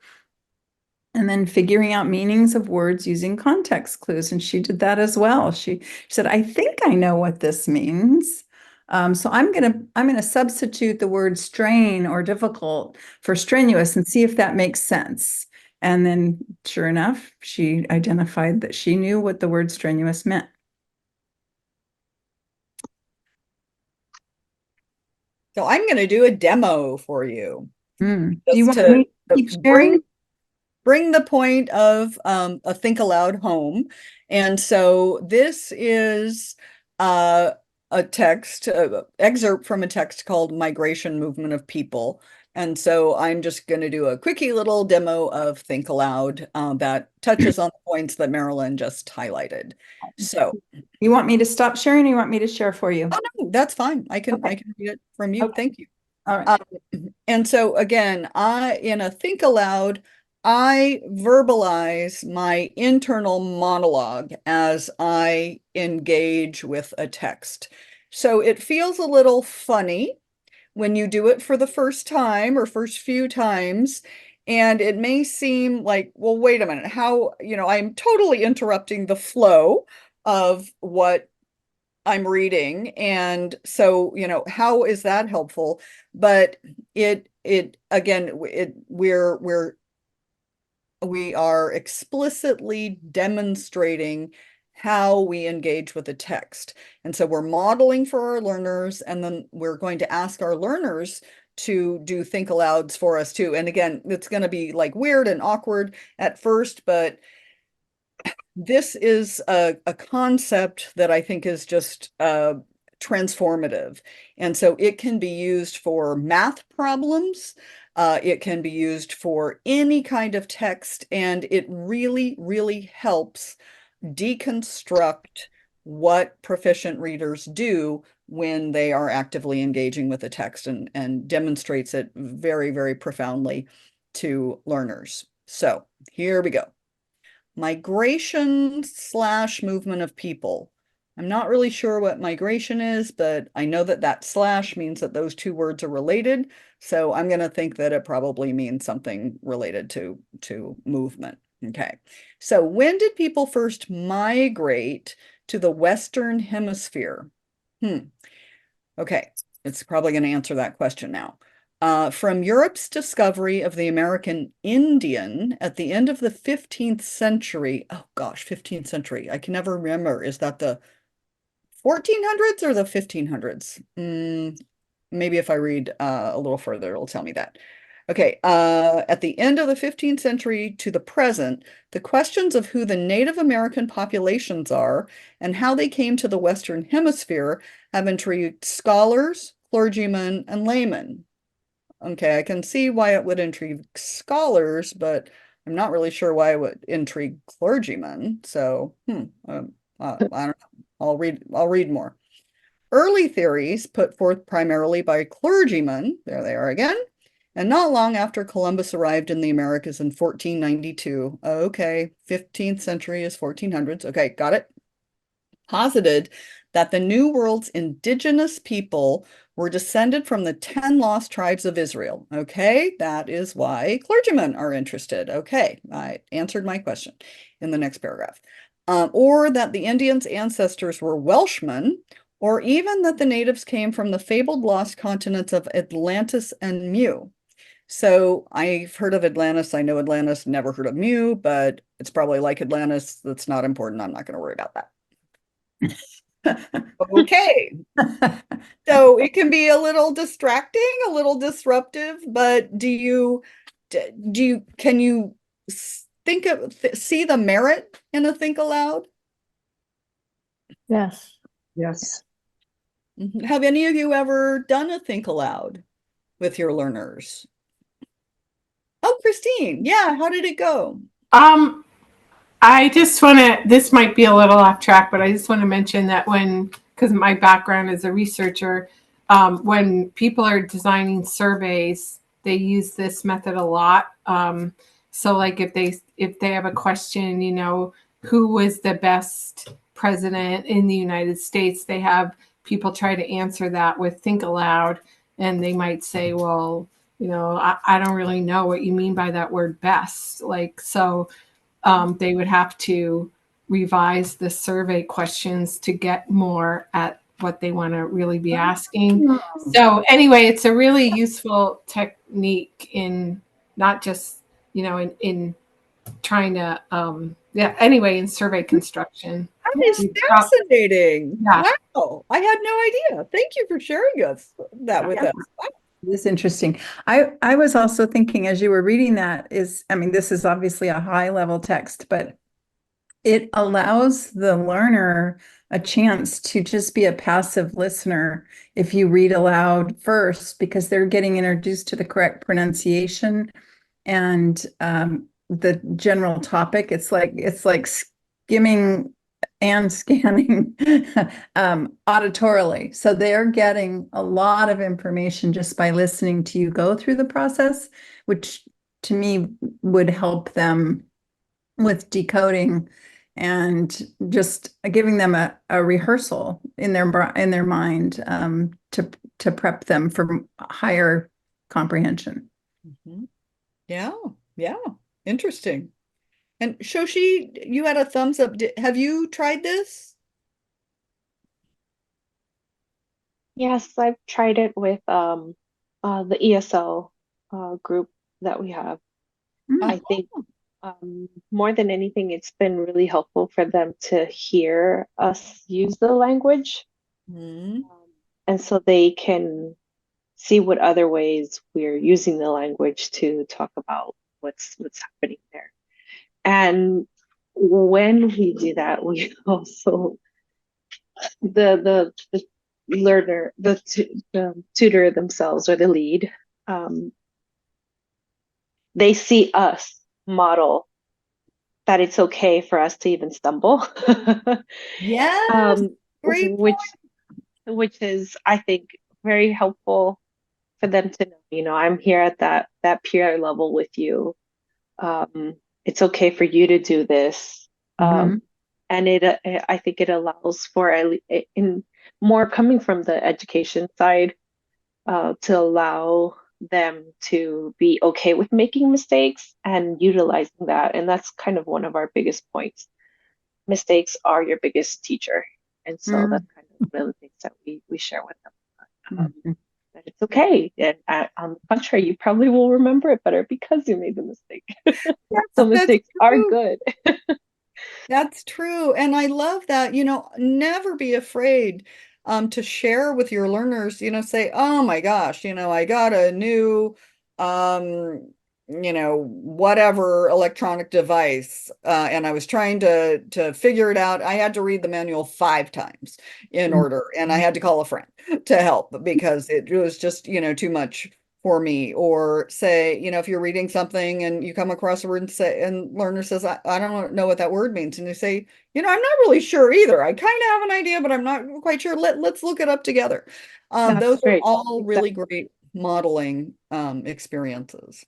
And then figuring out meanings of words using context clues. And she did that as well. She said, I think I know what this means. So I'm gonna substitute the word strain or difficult for strenuous and see if that makes sense. And then sure enough, she identified that she knew what the word strenuous meant. So I'm going to do a demo for you. Do you want me to keep sharing? Bring the point of a Think Aloud home. And so this is a text, excerpt from a text called Migration Movement of People. And so I'm just going to do a quickie little demo of Think Aloud that touches on the points that Marilyn just highlighted. So you want me to stop sharing, or you want me to share for you? Oh no, that's fine. I can read it from you. Okay. Thank you. All right. And so again, in a Think Aloud, I verbalize my internal monologue as I engage with a text. So it feels a little funny when you do it for the first time or first few times. And it may seem like, well, wait a minute, how, I'm totally interrupting the flow of what I'm reading. And so, how is that helpful? But we are explicitly demonstrating how we engage with the text. And so we're modeling for our learners, and then we're going to ask our learners to do think alouds for us too. And again, it's going to be like weird and awkward at first, but this is a concept that I think is just transformative. And so it can be used for math problems. It can be used for any kind of text, and it really, really helps deconstruct what proficient readers do when they are actively engaging with the text, and demonstrates it very, very profoundly to learners. So here we go. Migration / movement of people. I'm not really sure what migration is, but I know that slash means that those two words are related. So I'm going to think that it probably means something related to movement. Okay. So when did people first migrate to the Western Hemisphere? Okay. It's probably going to answer that question now. From Europe's discovery of the American Indian at the end of the 15th century. Oh gosh, 15th century. I can never remember. Is that the 1400s or the 1500s? Maybe if I read a little further, it'll tell me that. Okay, at the end of the 15th century to the present, the questions of who the Native American populations are and how they came to the Western Hemisphere have intrigued scholars, clergymen, and laymen. Okay, I can see why it would intrigue scholars, but I'm not really sure why it would intrigue clergymen. So, I don't know. I'll read more. Early theories put forth primarily by clergymen, there they are again, and not long after Columbus arrived in the Americas in 1492. Okay, 15th century is 1400s. Okay, got it. posited that the New World's indigenous people were descended from the 10 lost tribes of Israel. Okay, that is why clergymen are interested. Okay, I answered my question in the next paragraph. Or that the Indians' ancestors were Welshmen, or even that the natives came from the fabled lost continents of Atlantis and Mu. So I've heard of Atlantis. I know Atlantis, never heard of Mu, but it's probably like Atlantis. That's not important. I'm not going to worry about that. Okay. So it can be a little distracting, a little disruptive, but can you see the merit in a think aloud? Yes. Yes. Have any of you ever done a think aloud with your learners? Oh, Christine, yeah, how did it go? I just want to, this might be a little off track, but I just want to mention that because my background as a researcher, when people are designing surveys, they use this method a lot. So like if they have a question, who was the best president in the United States, they have people try to answer that with think aloud, and they might say, well, I don't really know what you mean by that word best. They would have to revise the survey questions to get more at what they want to really be asking. So anyway, it's a really useful technique in not just, in trying to, in survey construction. That is fascinating. Yeah. Wow. I had no idea. Thank you for sharing that with us. Wow. This is interesting. I was also thinking as you were reading that this is obviously a high level text, but it allows the learner a chance to just be a passive listener if you read aloud first, because they're getting introduced to the correct pronunciation and the general topic. It's like skimming and scanning auditorily. So they're getting a lot of information just by listening to you go through the process, which to me would help them with decoding and just giving them a rehearsal in their mind to prep them for higher comprehension. Yeah, interesting. And Shoshi, you had a thumbs up. Have you tried this? Yes, I've tried it with the ESL group that we have. I think more than anything, it's been really helpful for them to hear us use the language. And so they can see what other ways we're using the language to talk about what's happening there. And when we do that, we also the learner, the tutor themselves or the lead, they see us model that it's okay for us to even stumble. Yes, great which is, I think, very helpful for them to know, I'm here at that peer level with you. It's okay for you to do this. And I think it allows for, in more coming from the education side, to allow them to be okay with making mistakes and utilizing that. And that's kind of one of our biggest points. Mistakes are your biggest teacher. And so that's kind of one of the things that we share with them. That it's okay. And on the contrary, you probably will remember it better because you made the mistake. So mistakes are good. That's true. And I love that, never be afraid to share with your learners, say, oh my gosh, I got a new whatever electronic device, and I was trying to figure it out. I had to read the manual 5 times in order, and I had to call a friend to help because it was just, too much for me. Or say, if you're reading something and you come across a word and learner says, I don't know what that word means. And you say, I'm not really sure either. I kind of have an idea, but I'm not quite sure. Let's look it up together. Those are all really great modeling experiences.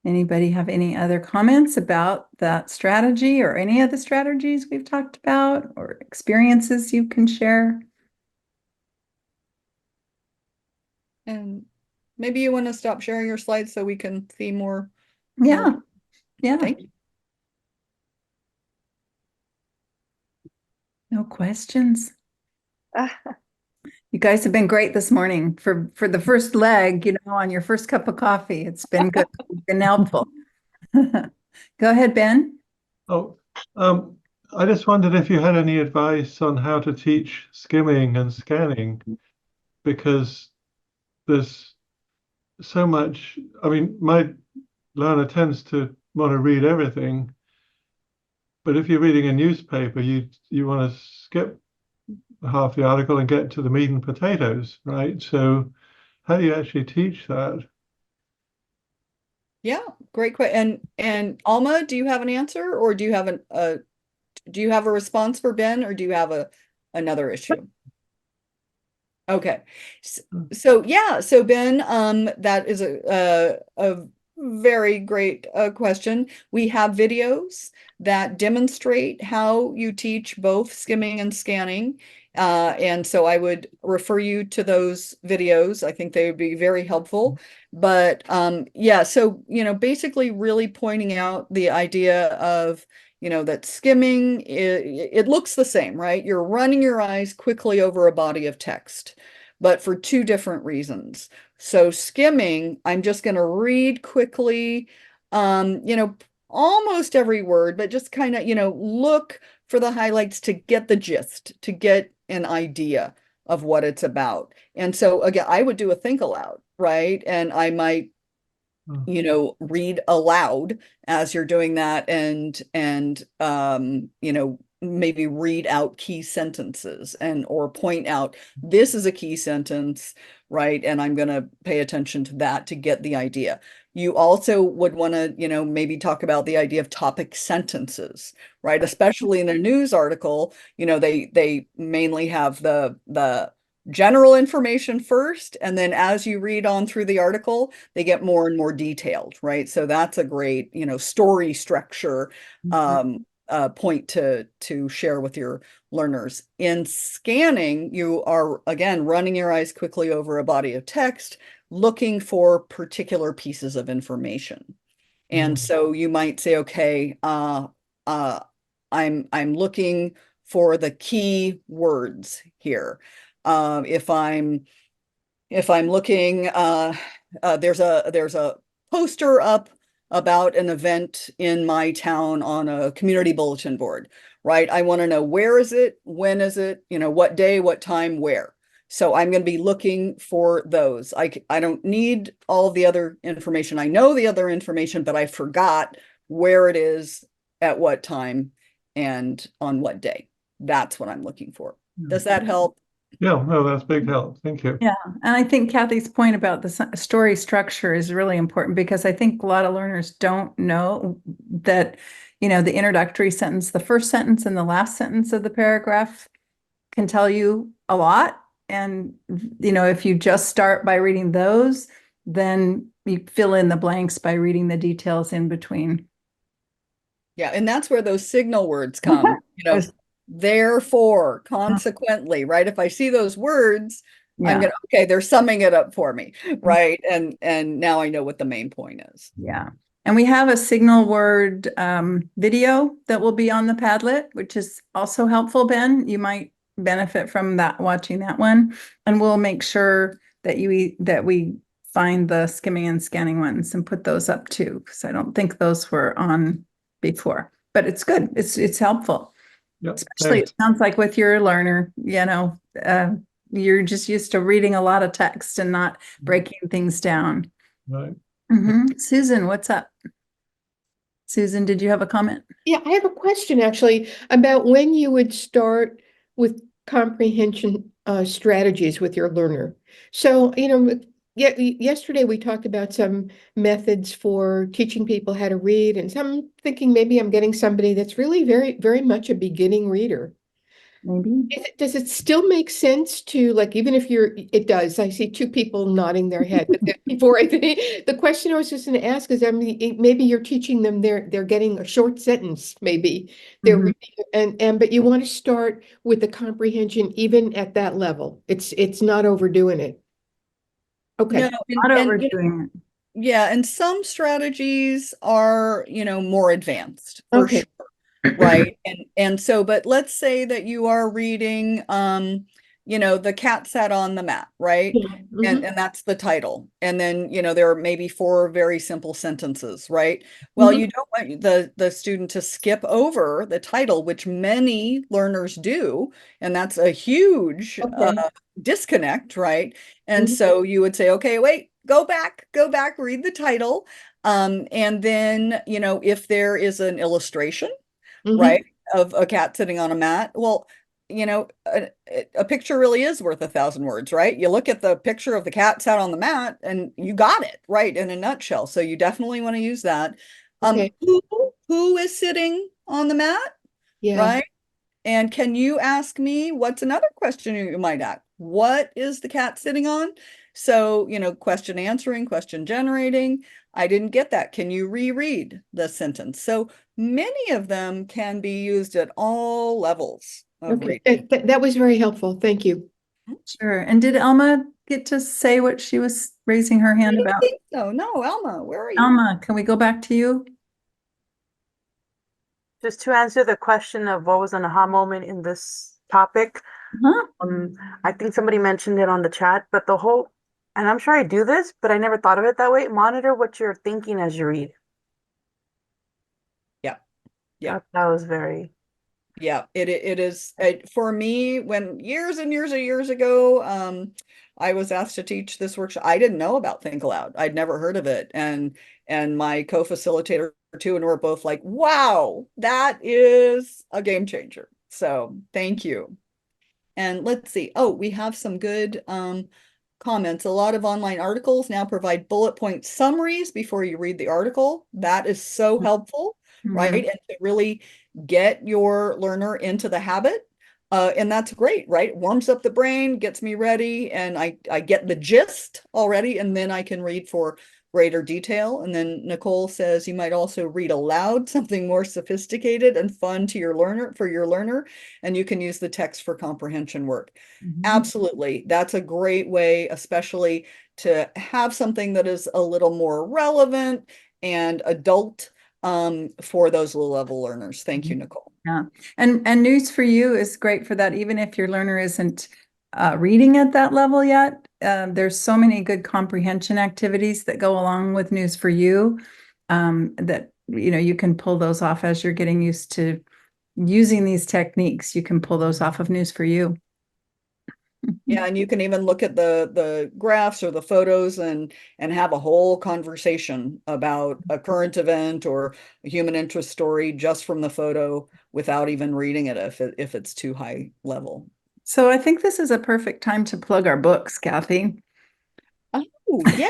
Anybody have any other comments about that strategy or any of the strategies we've talked about or experiences you can share? And maybe you want to stop sharing your slides so we can see more. Yeah, yeah. Thank you. No questions. You guys have been great this morning for the first leg, on your first cup of coffee. It's been good, it's been helpful. Go ahead, Ben. Oh, I just wondered if you had any advice on how to teach skimming and scanning, because there's so much. I mean, my learner tends to want to read everything, but if you're reading a newspaper, you want to skip half the article and get to the meat and potatoes, right? So how do you actually teach that? Yeah, great question. And Alma, do you have an answer, or do you have do you have a response for Ben, or do you have another issue? Okay. So yeah, so Ben, that is a very great question. We have videos that demonstrate how you teach both skimming and scanning. And so I would refer you to those videos. I think they would be very helpful. But yeah, so basically really pointing out the idea of that skimming, it looks the same, right? You're running your eyes quickly over a body of text, but for two different reasons. So skimming, I'm just going to read quickly, almost every word, but just kind of, look for the highlights to get the gist, to get an idea of what it's about. And so again, I would do a think aloud, right? And I might read aloud as you're doing that, and maybe read out key sentences or point out this is a key sentence, right? And I'm going to pay attention to that to get the idea. You also would want to, maybe talk about the idea of topic sentences, right? Especially in a news article, they mainly have the general information first, and then as you read on through the article, they get more and more detailed, right? So that's a great, story structure point to share with your learners. In scanning, you are again running your eyes quickly over a body of text, looking for particular pieces of information. And so you might say, okay, I'm looking for the key words here. If I'm looking, there's a poster up about an event in my town on a community bulletin board, right? I want to know, where is it? When is it? What day, what time, where? So I'm going to be looking for those. I don't need all the other information. I know the other information, but I forgot where it is, at what time, and on what day. That's what I'm looking for. Does that help? Yeah, no, that's big help. Thank you. Yeah, and I think Kathy's point about the story structure is really important, because I think a lot of learners don't know that, the introductory sentence, the first sentence and the last sentence of the paragraph can tell you a lot. And, if you just start by reading those, then you fill in the blanks by reading the details in between. Yeah, and that's where those signal words come, therefore, consequently, right? If I see those words, I'm gonna, okay, they're summing it up for me, right? And now I know what the main point is. Yeah. And we have a signal word video that will be on the Padlet, which is also helpful, Ben. You might benefit from that, watching that one. And we'll make sure that we find the skimming and scanning ones and put those up too, because I don't think those were on before. But it's good. It's helpful. Yep, Especially, thanks. it sounds like with your learner, you're just used to reading a lot of text and not breaking things down. Right. Susan, what's up? Susan, did you have a comment? Yeah, I have a question actually about when you would start with comprehension strategies with your learner. So, yesterday we talked about some methods for teaching people how to read, and some thinking maybe I'm getting somebody that's really very, very much a beginning reader. maybe. Does it still make sense to, like, even if it does, I see two people nodding their head. But before the question I was just going to ask is, I mean, maybe you're teaching them, they're getting a short sentence, maybe they're Mhm. reading, but you want to start with the comprehension even at that level. It's not overdoing it. Okay. No, Not overdoing it. yeah, and some strategies are, more advanced for Okay. sure. Right. And so, but let's say that you are reading the cat sat on the mat, right? Yeah. Mhm. And that's the title. And then, there are maybe four very simple sentences, right? Well, Mhm. you don't want the student to skip over the title, which many learners do, and that's a huge Okay. disconnect, right? And Mhm. so you would say, okay, wait, go back, read the title. And then, if there is an illustration, Mhm. right, of a cat sitting on a mat. Well, a picture really is worth 1,000 words, right? You look at the picture of the cat sat on the mat and you got it, right, in a nutshell. So you definitely want to use that. Okay. Who is sitting on the mat, Yeah. right? And can you ask me what's another question you might ask? What is the cat sitting on? So, question answering, question generating. I didn't get that. Can you reread the sentence? So many of them can be used at all levels of Okay. reading. That was very helpful. Thank you. Sure. And did Elma get to say what she was raising her I hand don't about? think so. No, Elma, where are you? Elma, can we go back to you? Just to answer the question of what was an aha moment in this topic, Huh? I think somebody mentioned it on the chat, but and I'm sure I do this, but I never thought of it that way. Monitor what you're thinking as you read. Yeah. Yeah. That was very. Yeah, it is for me when years and years ago, I was asked to teach this workshop. I didn't know about Think Aloud. I'd never heard of it. And my co-facilitator too, and we're both like, wow, that is a game changer. So thank you. And let's see. Oh, we have some good comments. A lot of online articles now provide bullet point summaries before you read the article. That is so helpful, right? Mhm. And to really get your learner into the habit. And that's great, right? Warms up the brain, gets me ready, and I get the gist already, and then I can read for greater detail. And then Nicole says you might also read aloud something more sophisticated and fun to your learner, and you can use the text for comprehension work. Absolutely. That's a great way, especially to have something that is a little more relevant and adult for those low level learners. Thank you, Nicole. Yeah. And News for You is great for that, even if your learner isn't reading at that level yet. There's so many good comprehension activities that go along with News for You that you can pull those off as you're getting used to using these techniques. You can pull those off of News for You. Yeah, and you can even look at the graphs or the photos and have a whole conversation about a current event or a human interest story just from the photo without even reading it if it's too high level. So I think this is a perfect time to plug our books, Kathy. Oh, yeah.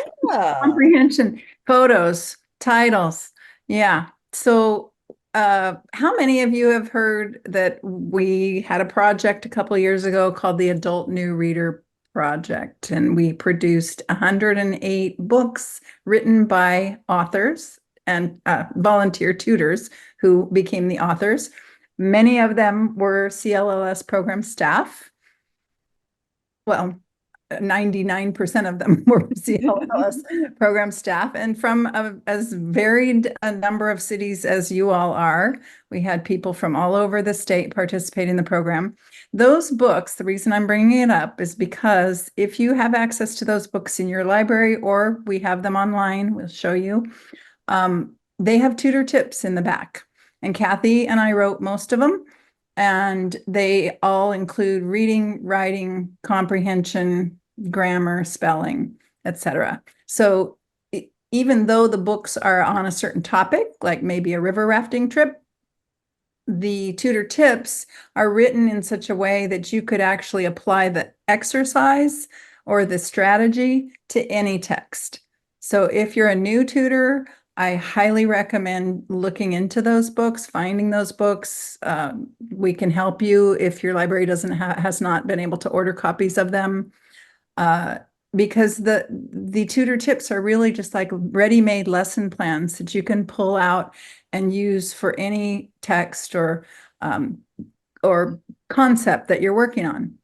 Comprehension, photos, titles. Yeah. So how many of you have heard that we had a project a couple years ago called the Adult New Reader Project, and we produced 108 books written by authors and volunteer tutors who became the authors. Many of them were CLLS program staff. Well, 99% of them were CLLS program staff, and from as varied a number of cities as you all are. We had people from all over the state participate in the program. Those books, the reason I'm bringing it up is because if you have access to those books in your library, or we have them online, we'll show you, they have tutor tips in the back. And Kathy and I wrote most of them. And they all include reading, writing, comprehension, grammar, spelling, etc. So even though the books are on a certain topic, like maybe a river rafting trip, the tutor tips are written in such a way that you could actually apply the exercise or the strategy to any text. So if you're a new tutor, I highly recommend looking into those books, finding those books. We can help you if your library has not been able to order copies of them. Because the tutor tips are really just like ready-made lesson plans that you can pull out and use for any text or concept that you're working on.